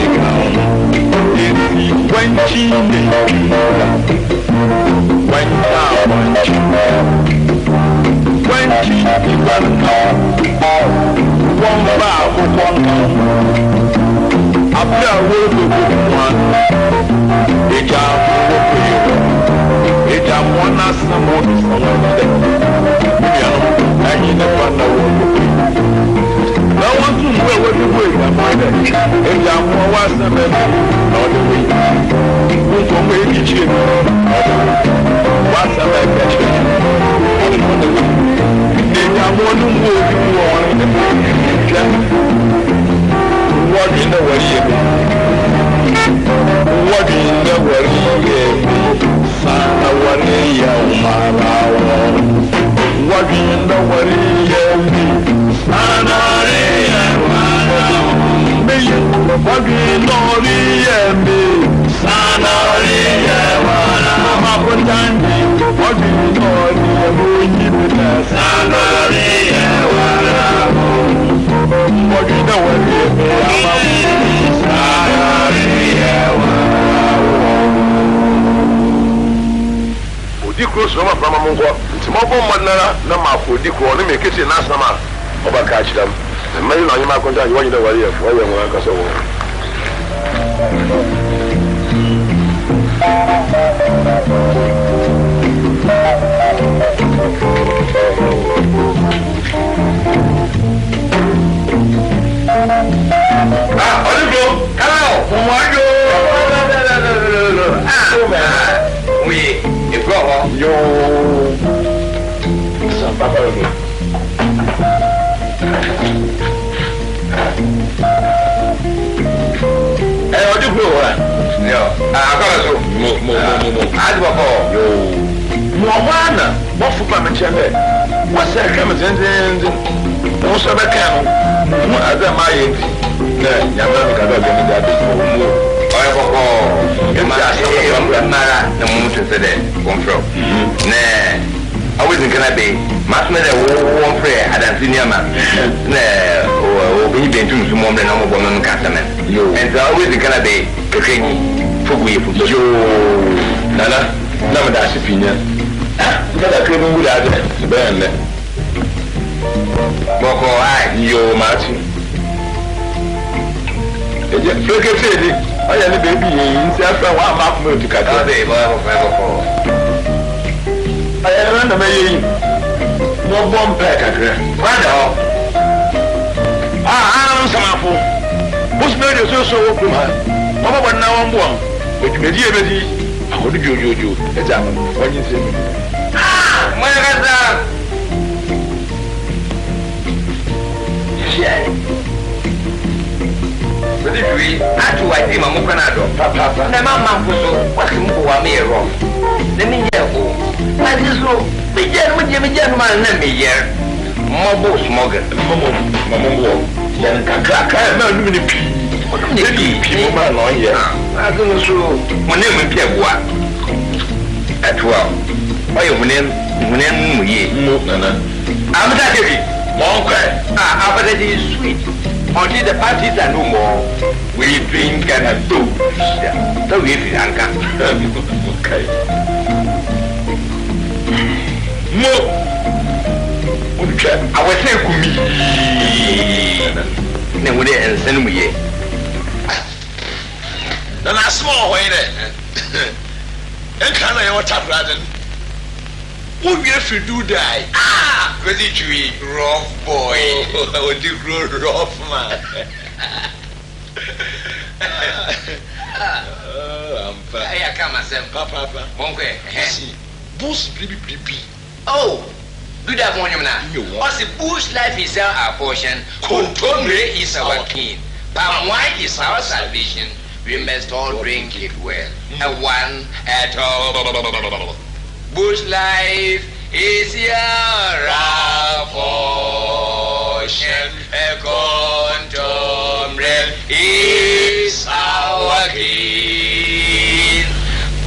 Until the parties are no more, we drink and do. So we feel okay. Mo. Okay. I will say kumi. Ne wo de ensen mu ye. Na na small way there. En kan na your tap raden. Who if you do die? Ah, because you rough boy. Oh, you grow rough man. I come myself, Papa. Monkey. See, bush blibi. Oh, do that one now. What's the bush life is our portion? Contombre is our king. Palm wine is our salvation. We must all drink it well. And one at all. Bush life is your portion. A contombre is our king.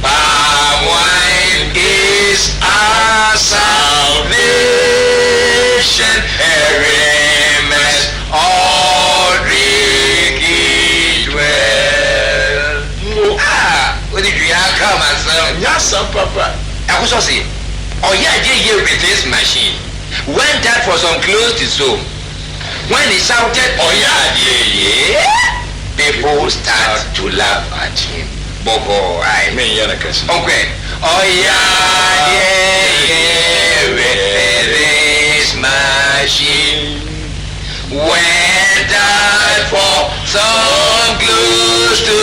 Palm wine is our salvation. We must all drink it well. Akososi, Oyaje here with this machine went out for some clothes to sew. When he shouted Oyaje, people start to laugh at him. Boko, I mean, okay. Oyaje with this machine went out for some clothes to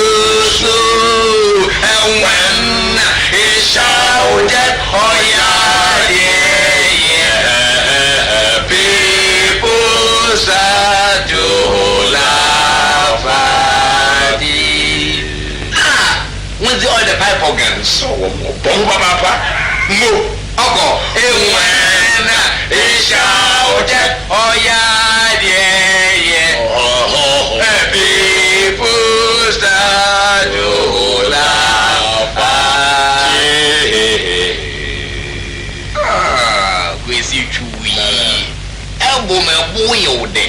sew. And when he shouted, oh yeah, people start to laugh at him. When the other pipe organ, so mo, Oko, and when he shouted, oh yeah, people start to laugh at Kwesi Chui. Elbow me boy ode.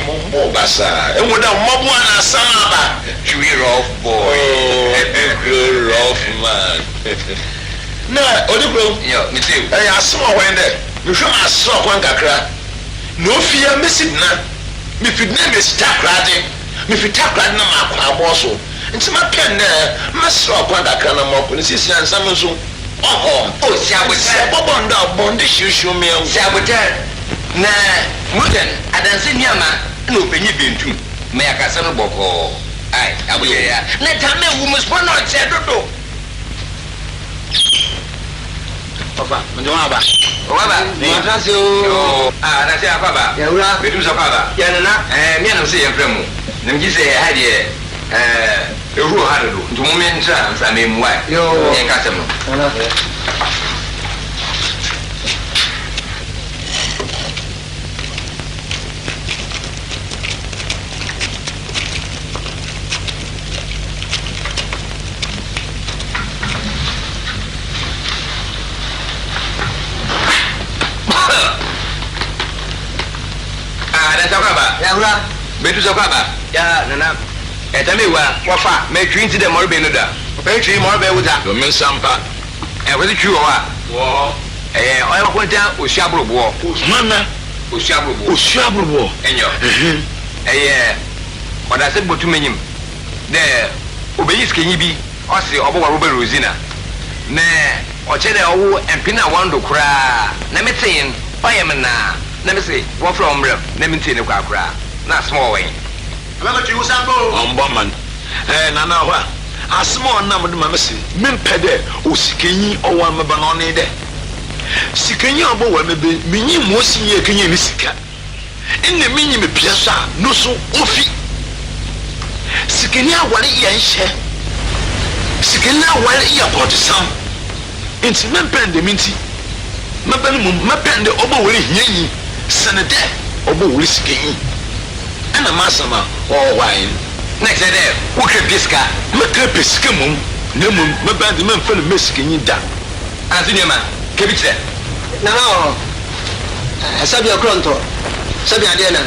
Basa. And with a mob one as Samba. Chui rough boy. Rough man. No, Odibro. Yeah, me too. I saw when there. You show I saw one kakra. No fear missing na. Me fit name is Takradi. Me fit Takradi na ma kwa so. Nti ma pen na ma so kwa kakra na mo ko ni sisi ansam so. Oh, Sabuta. Bobo nda bonde shushu me. Sabuta. Na mudan adanse niama na openyi bentum. Me yakasa no boko. Ai, abuya ya. Na tame wu muspo no che dodo. Papa, ndio aba. Aba. Matrasio. Yo, na se akaba. Ya ura. Betu so akaba. Ya nana. Me na se yefremu. Na mji se ha de ehuru ha do. Nti mo me ntra nsa me muwa. Yo. En kasem no. Nana. Ya ura. Betu so akaba. Ya nana. Etamewa wafa me twinti de morbe no da. Pe twi morbe wuta. Do men sampa. Wezi twi wa. Wo. Oya kwenta osiabrobo. Mana Osiabrobo. Osiabrobo. Enyo. Oda se botu menyim. De obeyi skenyi bi. Osi obo wa Robert Rosina. Ne ochede owo empina wando kra. Na metin oyemna. Na me say wo from rem. Na metin ne kwa kra. Na small way. Amaka twi usambo. Omboman. Nana hwa. Asmo na mo de mamesi. Mempede osikenyi owo amaba no ne de. Sikenyi obo wa mebe minyi mo sinye kenyi ni sika. Enne minyi me piasa no so ofi. Sikenyi awale ya nhye. Sikenyi awale ya kotisam. Enti mempende minti. Mempende obo wori hyenyi. Senede obo wori sikenyi. Ana masama wine. Next day, who can piska? Make piska mum. Nemum, my band the man fell a Mexican da. Anthony man, Kevitze. Nana. Sabia Cronto. Sabia Diana.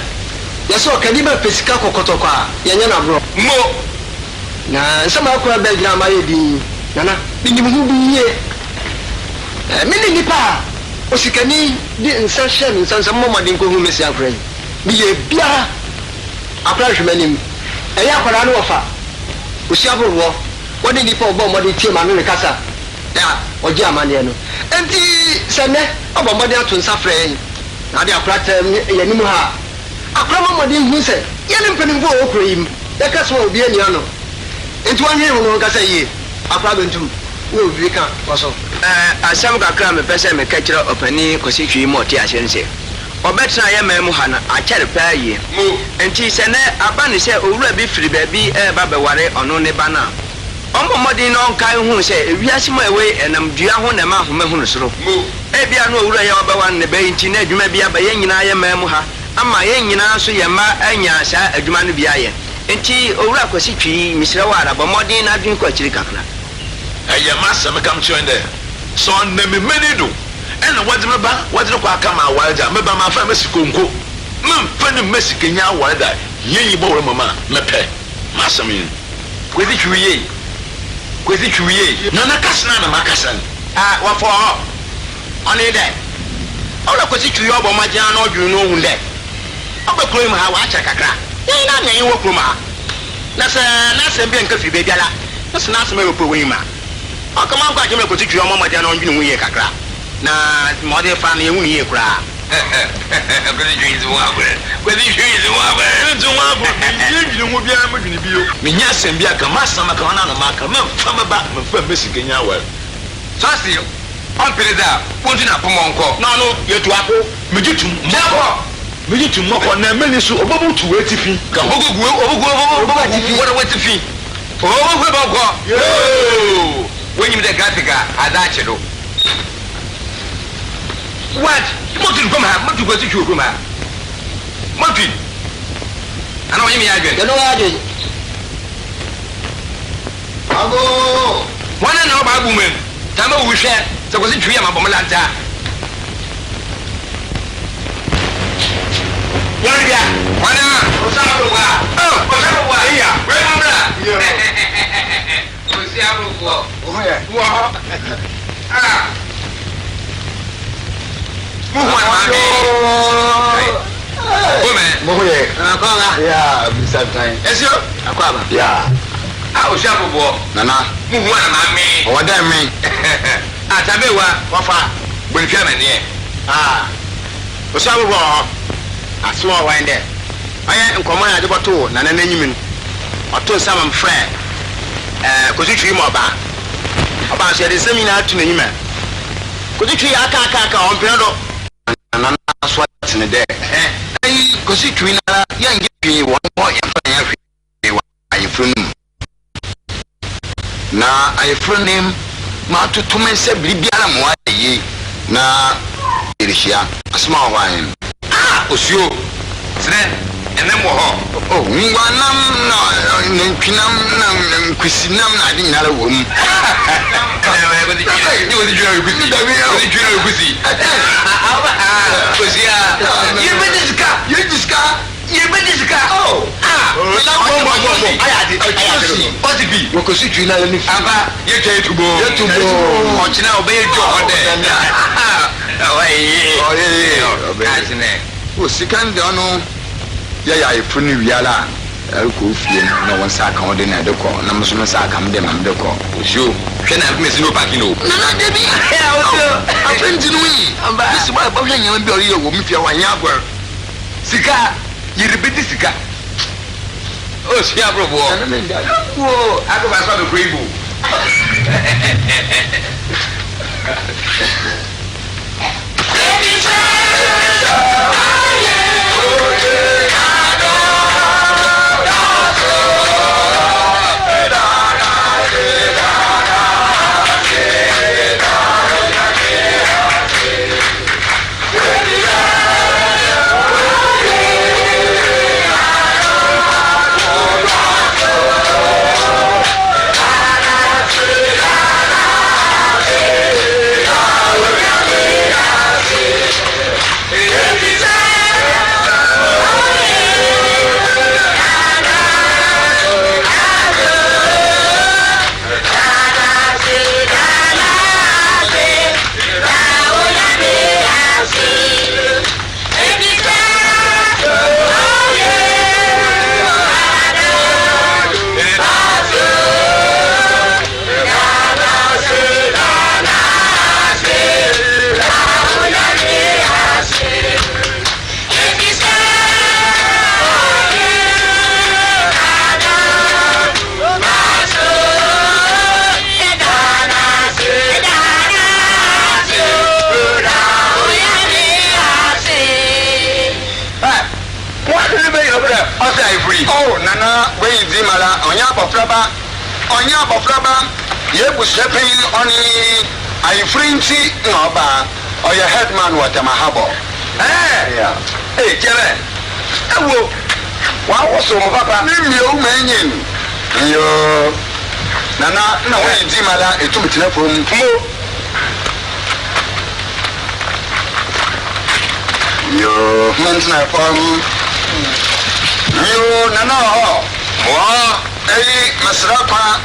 Ya so kanima piska kokotokwa. Yanya na bro. Mo. Na sama akura be gira ma yedi. Nana, binimu hu biye. Mini nipa. Osikani di nsanhye nsansam momodin ko hu mesi akura. Biye bia. Akura hwemanim. Eya akura no ofa. Osiaboro. Wodi nipa obo modi tie ma no kasa. Ya, oji amane no. Enti sene obo modi ato nsa frɛ. Na de akura tem yanimu ha. Akura momodi hu se. Yene mpanimfo okura yim. Ya kasa obi ani ano. Enti wanhwe hu no kasa yie. Akura bentum. Wo bi ka waso. Asam kakra me pese me ka kire opani kosi twi mo ti ahyense. Obetra ye memu ha na akyere pa yie. Enti se ne aba ne se owura bi firi ba bi ba beware ono ne ba na. Ommodin no nkai hu se ewiase mo ewe enam dua ho na ma homa hu no soro. Ebia no owura ye obawa ne ba enti na adwuma bia ba ye nyina ye memu ha. Ama ye nyina so ye ma anya sa adwuma no bia ye. Enti owura kosi twi misira wa ara bomodin na adwun ko akyiri kakra. Aya masa me kam chwende. So na me menido. Ena wadi meba, wadi ko aka ma walda, meba ma fa mesikonko. Memfa ne mesikenya walda. Yeyi bo mama mepe. Masa me. Kwezi twiye. Kwezi twiye. Na na kasna na makasan. Wa for. on a day. All of course, you are my Jan or you know that. Over Crum, how I check a crack. You're not a work room. That's a being coffee, baby. That's not some of Puma. I'll come out, you make your mamma Jan on you know, a crack. Now, mother family, you cry. Whether you is one, whether you is one, you will be able to be. Minas and Biaka, Master Macana, Macamel, from about my missing Kenya. Sassi, on Peda, pointing up Monco. No, you're to Apple, Meditum, Meditum, Moco, and Menisu, over to wait if he can go what a wait if he. Oh, when you the Gatica, I like you. What? Mountain from her, what to go to you from her? Mountain. I know him again. You know what I did? I'll go. One and all my woman. Tamo we share. So was it tree of Malanta? Yaria, one Osama. Oh, Osama, yeah. Remember? Oh, yeah. Ah. Yeah, sometime. Yes, sir. Yeah. I was sharp for Nana. Move one, mammy. What that mean? I tell me what, Papa, when you come in here. Ah, was our war. I saw one there. I am command at the bottle, Nana Newman. I told some friend, could you dream about the seminar to me? Could you treat a caca on piano? And I'm not swatting a day. Because it will young give you one more I friend. Now I friend him, Martu to me said, Bibiana, why ye now it is here a small wine. Ah, was you? And then more. Oh, me one no, Pinam, Christinam, I didn't know a woman. You were the jury with me. You bet this car. You bet this car. Oh, I had it. What it be? Because you know, you can't go. Watch now, obey your oh, second, yeah, I put you yala. I'll go fear no one sack on the Nadoko, Namasuna sack, I'm them, I'm the call. You can have Miss Lupakino. No, Debbie, I'm friends in we. This is why I'm going to be a woman if you're one yard. Sika, you repeat the Sika. Oh, Siabro, whoa, I go back on the grave. Oh, Nana, where is Zimala, on your Bofraba, you was stepping on a Frenchy, no bar, or your headman, what am I harbor? Yeah. Hey, Jerry. Oh, what was so, Papa? You man, you Nana, no, where is Zimala, it took me from you mention from you Nana, Masrapa,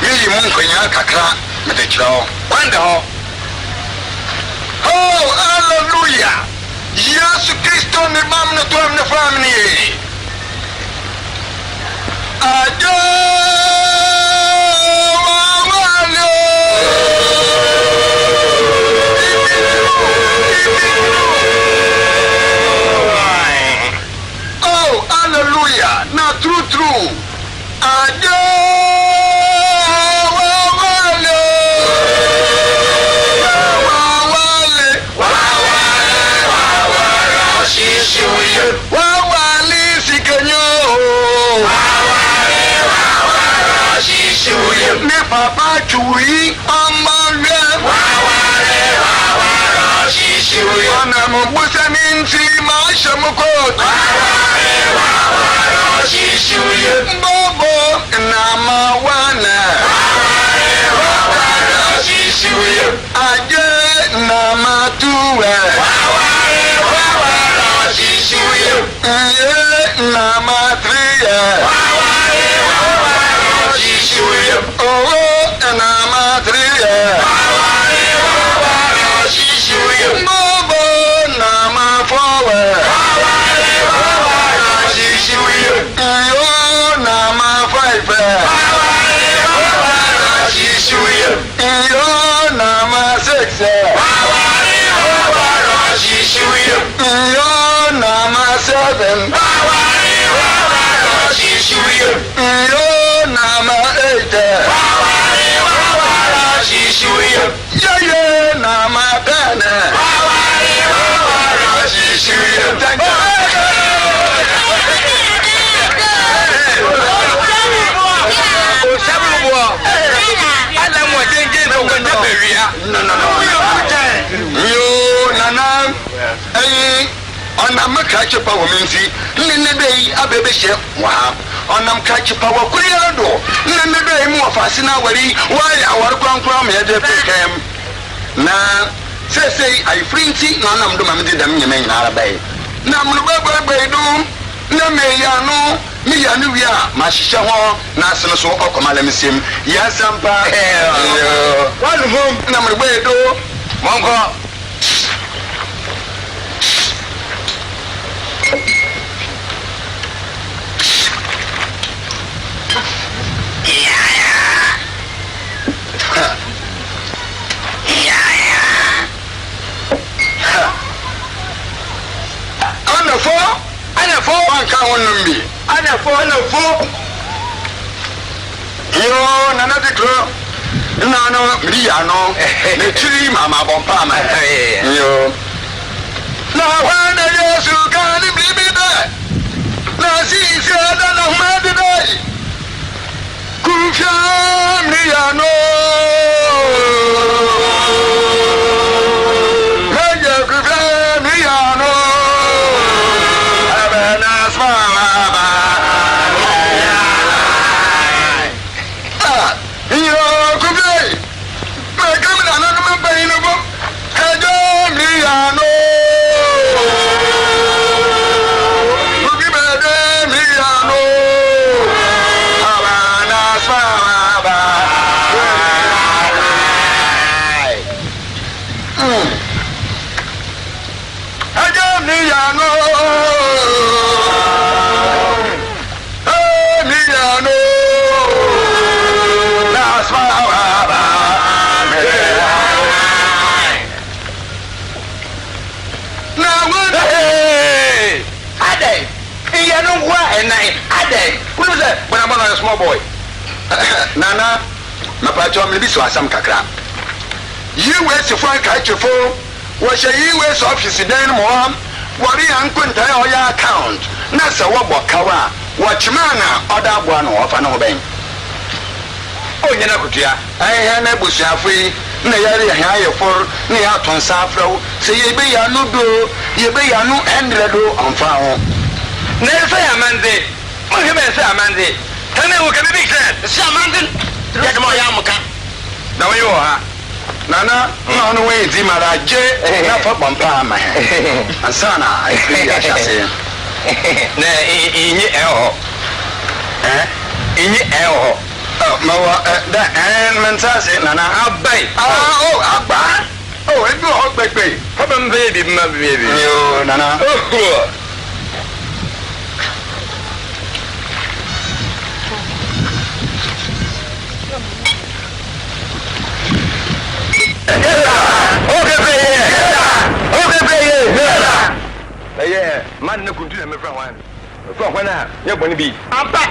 you Munkonya Kakra, Metro, Wonder. Oh, hallelujah. Yesu Kristo ni mam na tuam na family. Ajo wawalo. Oh, hallelujah. Now true. Ajo wawalo. Wawale sikanyo. Ne papa chui amare. Ana mbusa ninti maisha mkot. Bobo na mawana. Aje na matuwe. Na matria. Oh, na matria. Bobo na mafowe. Yo na mafaife. Yo na masexe. Yo na maseven. Yo na ma eight. Yo na ma ten. Yo nana onam kache pa wo mensi nne dei abebe hye wa onam kache pa wo kuriya do nne dei mu ofase na wari wa ya war kwankwa me de pekem na sesei ai frinti na onam do mamde dam nyeme nyina arabai na mnu bababa do na me ya no mi ya no wi a ma hyehyɛ ho na asene so okomala misem ya sampa one home na mnu ba do monko Ana fo wanka wannan bi ana fo yo nana dikro na no mriya no ne tiri mama bompa ma yo na wana Yesu kali bibida na sisi ada na humadi dai kufya mriya no Raja kufya mriya no small boy nana mapacho me bi so asam kakra US for kachefo wo hye US office den mo wori ankunta o ya account na se wo bokawa wo chimana oda boa no ofa no ben o nyina kutua ai ha na busuafo yi na yare ha ye for na ya ton safro se ye be ya no do ye be ya no 100 do onfa ho na se ya manze mo he be se amanze tane wo ka big set se amanze ya mo ya muka na wo yo ha nana no no we di mara je na fa bompa ma ansana ai free ya chase na inyi eho inyi eho ma wa da en mentase nana abai oh abba Oh, and do a hot baby. Haven't baby, my baby. No, Nana. Oh, man, no good to them, everyone. From when you're going to be. I'm back.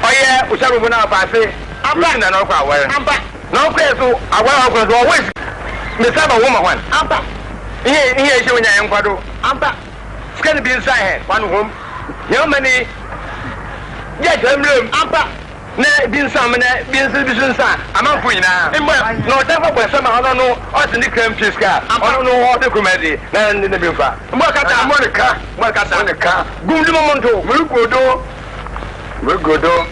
Oh, yeah, we shall move now, Passy. I'm back. I'm back. No, so I want to always. Miss Abba woman, I'm back. Here, showing your young father. I'm back. It's going to be inside one room. Young many. Yes, I'm back. Na bin sam na bin sun sa ama fu ina no ta fa kwa sama ono no o ti ni krem fiska ono no ho de kumedi na ndi ne bin fa mo kata mo ne ka gumdu mo monto mo godo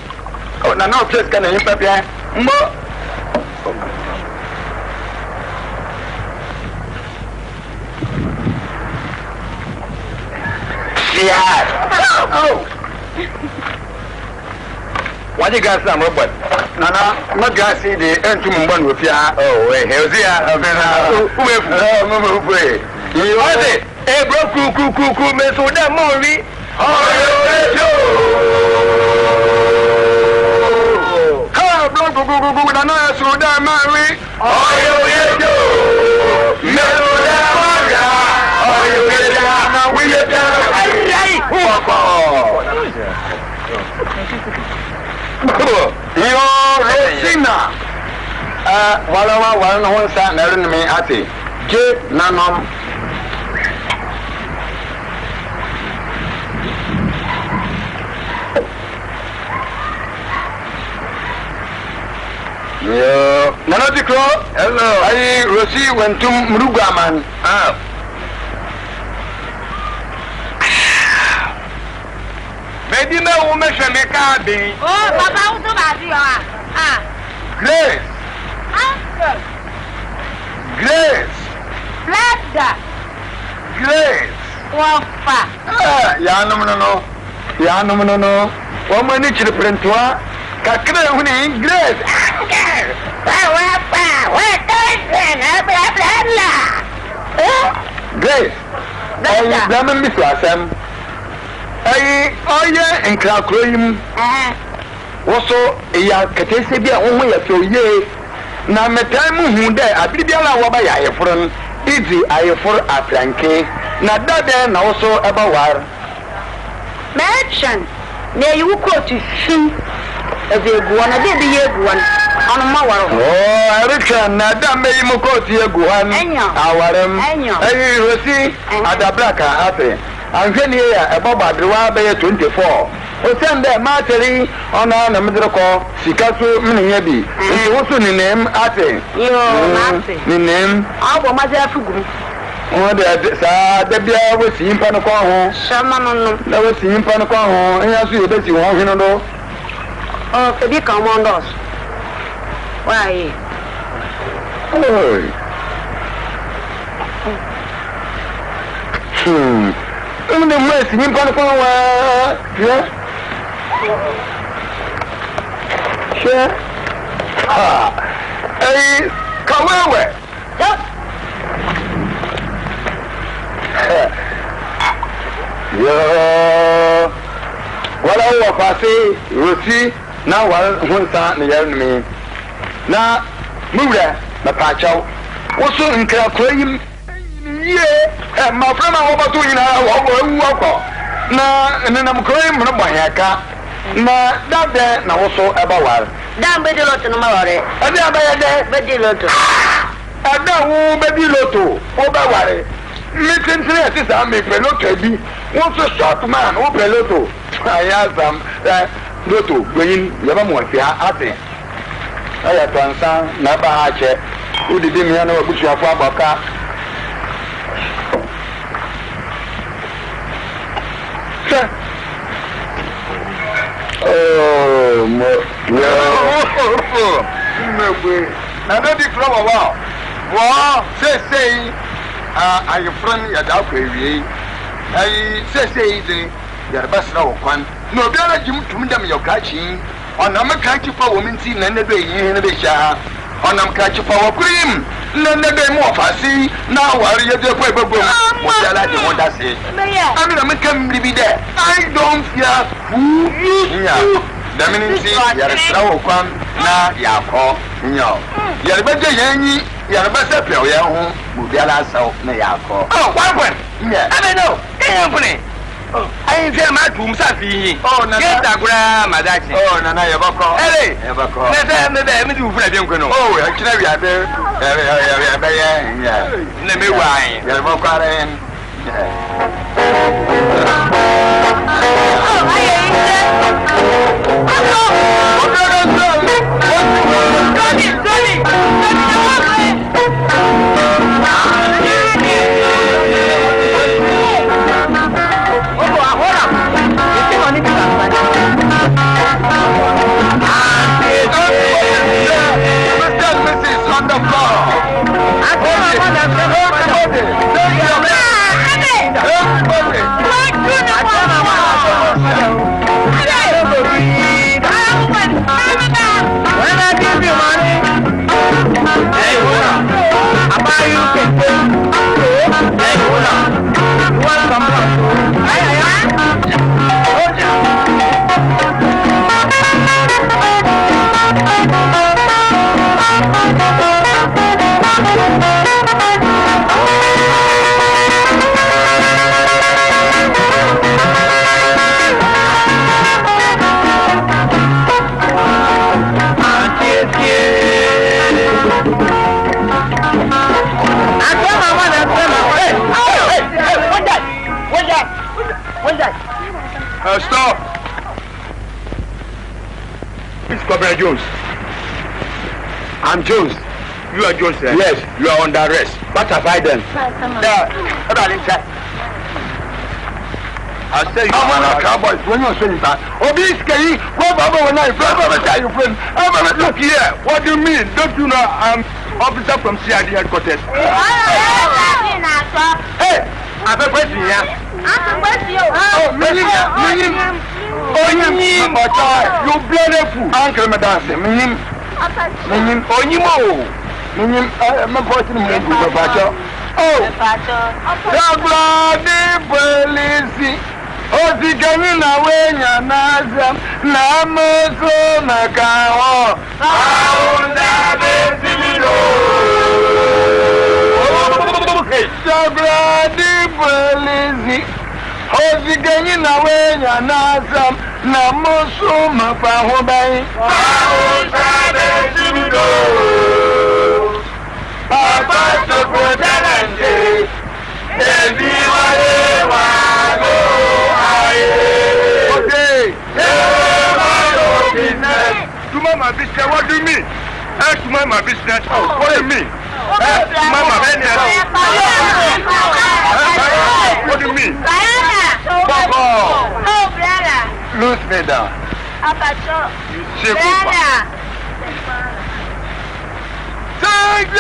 o na no fiska na yin papia mo oh what you guys are robot nana no gas the entum mbon we fia oh we healthier we you want it e bro ku me so da mo ri ha bro ku nana so da ma ri me so da ma ga na we da ai yo Rosina walawa wala hon sa na rin me ate je nanom yo nana dikro hello ai Rosi wentum mrugaman Baby, no woman shall make a be. Oh, Papa, who's about you? Grace. Grace. Bless Grace. Wafa. Ya no. Woman, it's the printua. Kakra, honey, Grace. Grace. I am Miss Lassam. Oye nkrakroyim woso ya katese bia wo ya fioye na metan mu hu de abibiala wo ba ya yefron izi ayefor afranke na dade na woso eba war Merchant na you quote shi eguan na de yeguan onu ma waro oh erika na da me mu quote yeguan awarem ayi Rosi adablaka ape anhwene ya ebobadrewa be 24 osende materi ona na medreko sikaso mnenya bi nti woso ninem ate yo ate ninem abo maze afuguru o de sa de bia wo si impa no kwa ho sama no na wo si impa no kwa ho enya so ye be si ho hweno do o kebi commandos why oi the most important one, sure. Hey, come away. Yo, what I was saying, Rosi, now one time the enemy. Now, move there, the patch out. What's so incredible? Yeah, my friend, I want to do na I'm going to buy a car. Na that there now also about damn baby lot no maware and then by baby lot and then baby loto over worry meeting is I make peloto be what's a short man who peloto I asked them loto going Yamamotia ate I transfer never hatch who did me know which you have about car. Oh, I don't think from a while. Well, say, I am friend at our baby. I say, you're best now one. No, there are Jim to them your catching. On a catch for women seen and the day in the Bisha. On a catch for cream. Nene more fancy. Now, are you the paper book? What I like to want to say. I'm going to make him be there. I don't fear who you. The minute you're a slow one, now you're called. No, you're better, Yanny. You're better, Piano, Mudella, so may I call. Oh, one. Yeah, I don't know. Company. I ain't tell my room, Safi. Oh, no, grandma. Oh, no, I ever call. Hey, ever call. Let me do Fred. Oh, actually, I do. Yeah. Let me wine. You're more crying. Oh, I Stop! It's Corporal Jones. I'm Jones. You are Jones, sir? Yes, you are under arrest. What have I done? I'll tell you. I'm not cowboys. When you're saying that, Obiski, what about when I tell you, friend? Look here. What do you mean? Don't you know I'm officer from CID headquarters? Hey, I'm a question here. Oh, you bloody fool. Uncle Madame, Minim, Onimo, Minim, I'm a person who oh, police. Oh, the Ghanaian away, Nazam, Namoso, Macao. Police. Ozi ganyi na wenya nazam na musu mafahubai. Papa Sokotanande, Devi wale wago aye. Okay. Business. My business. What do you mean? My business. What do you mean? What do you mean? Loose me down. You thank you!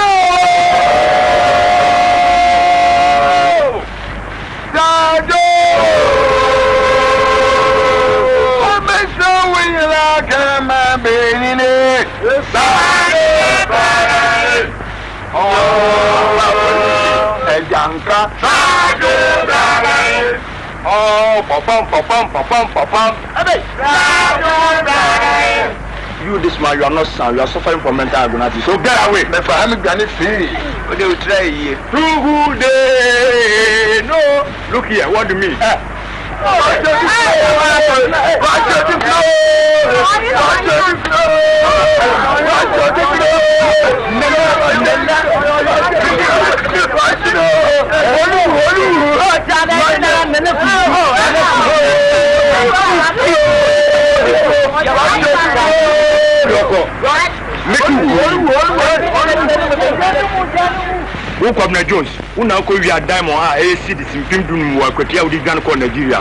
Thank you! I'm so weak, I can't be in it. Oh, Janka. Oh, pom. You, this man, you are not sound. You are suffering from mental agony. So get away. Me for having granny free. What do you try here? Who day? No. Look here. What do you mean? Who come Jones? Who now call you a diamond? AC the Simpim work with you, Gan call Nigeria.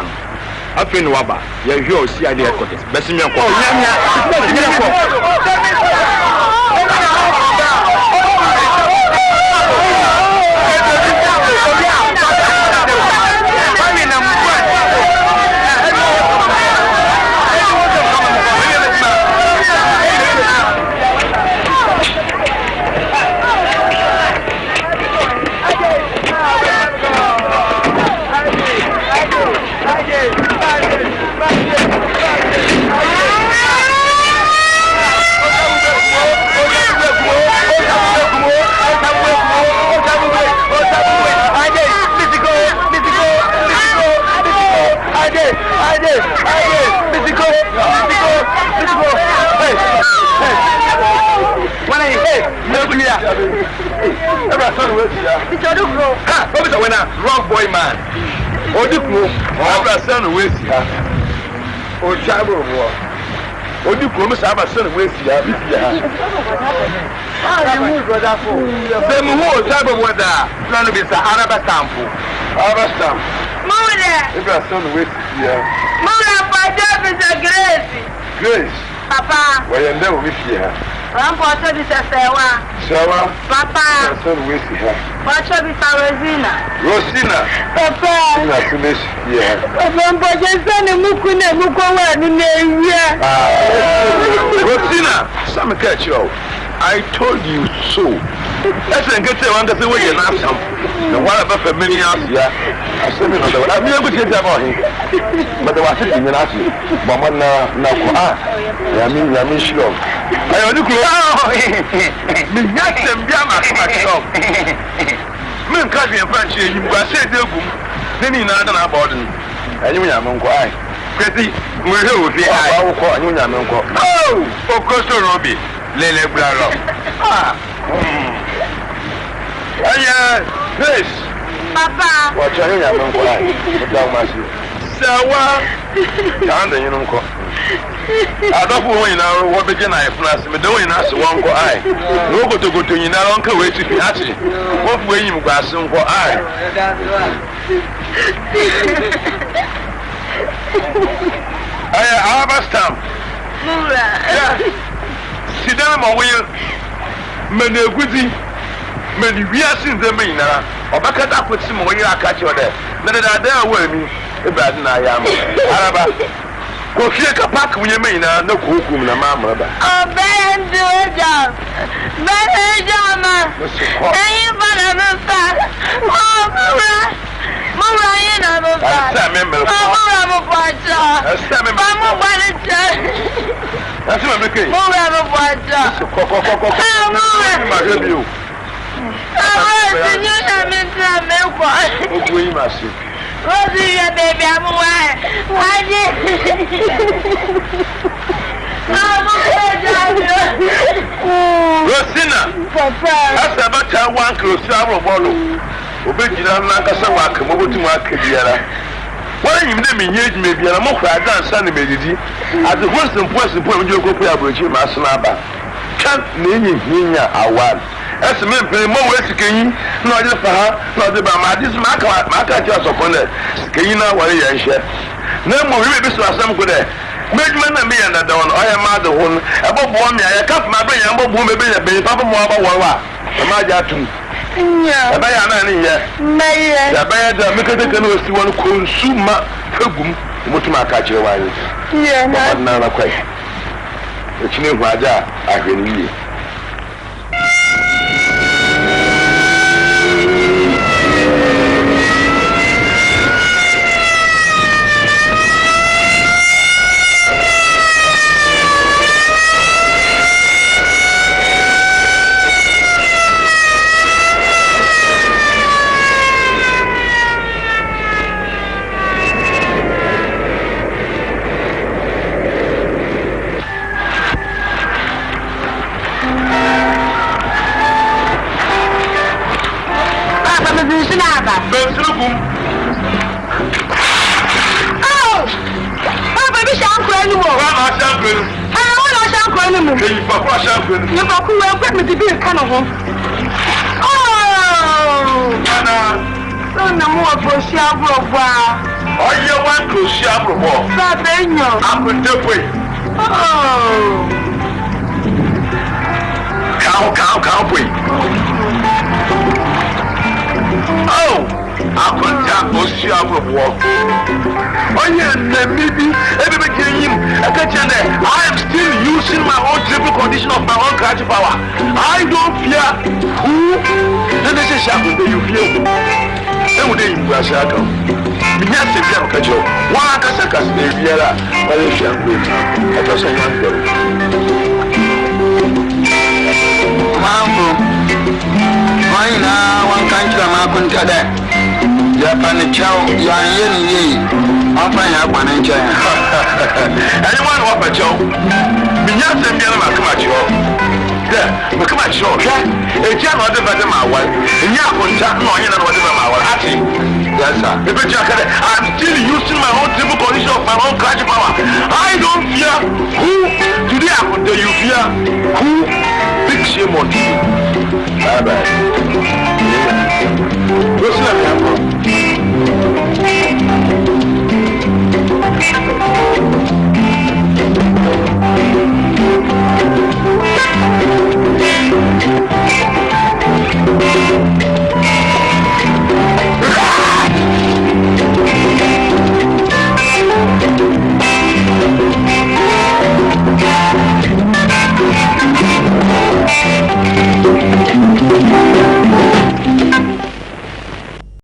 I feel no about you, see idea quarters. Best in your Ha, what is a winner? Wrong boy, man. Odikro, Abra son, waste ya. O Chabo, Odikro, Miss Abra son, waste ya. Them who Chabo was there, none of it's a Araba sample. Araba stamp. Mother! Abra son, waste ya. Mother, my job is a grace. Grace. Papa. Well, you never with you. I'm going to be Sawa. Sawa. Papa. Son, waste ya. What shall be Rosina? Rosina. Papa. Yeah. I'm going to send a Mukuna Mukawa in Rosina, some catch you. I told you so. That's a good thing. I'm going to say, well, you're not some. The one about for many years, yeah. I said, I'm never going to get about him. But there was a thing in us. Mama, now, I mean, sure. I only go out. Me, not them, Yama, myself. Men can't be a French, you must say, then you know, about it. And you are quiet. Pretty, we're here with the eye. Oh, of course, Robbie. Lele Bravo. This. Papa. Watch out, you are quiet. Sawa. Can't you know? I don't know you know what begin I plus me doing us one go eye. No go to you now, uncle, wait to be actually. What way you got some for eye? I have a stamp. Sit down, my will. Many goody. Many we are seeing them in or back at up with some way I catch you there. None of that there will me. Bad I am. Araba. Go shake a pack when you mean no cook in a mamma. Oh, Ben, do a job. Ben, Jama. Oh, Mura, you know, that's what I'm looking. Baby, I'm away. Rosina, that's about time one close to bottle. Obejina Nankasa work, mobile to work. Why you name me yet maybe a more crowd than Sunday Medidi at the worst and point when you go play a bridge in Masanaba. Can't name Nina a one. As a man pay more ways to Kenny, not just for her, not the Bamadis Maka just upon it. Kenina, what you share. No more really so some good. Make man and me and the dawn, I am mother one. Above 1 year, I cut my brain, above woman, baby, Papa Moaba. Imagine. Yeah, I am here. The bad mechanical was to one consumer, Pugum, Mutuma catch your wife. Yeah, not quite. It's new Raja, I can hear. Oh! Papa, be shameful anymore. I'm shameful. I want to shameful anymore. Papa shameful. You go cool and put me to be a kind of home. Oh! No, no more for shameful. Oh, you want to shameful. I'm going to wait. Oh! Can't wait. Oh! I couldn't have no shameful walk. Oh, yeah, maybe everybody I am still using my own triple condition of my own creative power. I don't fear who. Then they say, Shaku, do you fear? Then would they brush out? We have to be a catch up. One Casakas, baby, but they shall be. I just a young girl. Mambo, why now one country I'm up until that? Japan chow, yan ye, I'm fine up one inch. Anyone want a chow? Binyas and Yellow come at you. there. But come on, sure, okay? If you're not the better, my wife, and you're going to know you're not my wife. Yes, sir. I'm still using my own table condition of my own cash power. I don't fear who. Today I will tell you fear who. Big shame on you. Bye bye. What's that?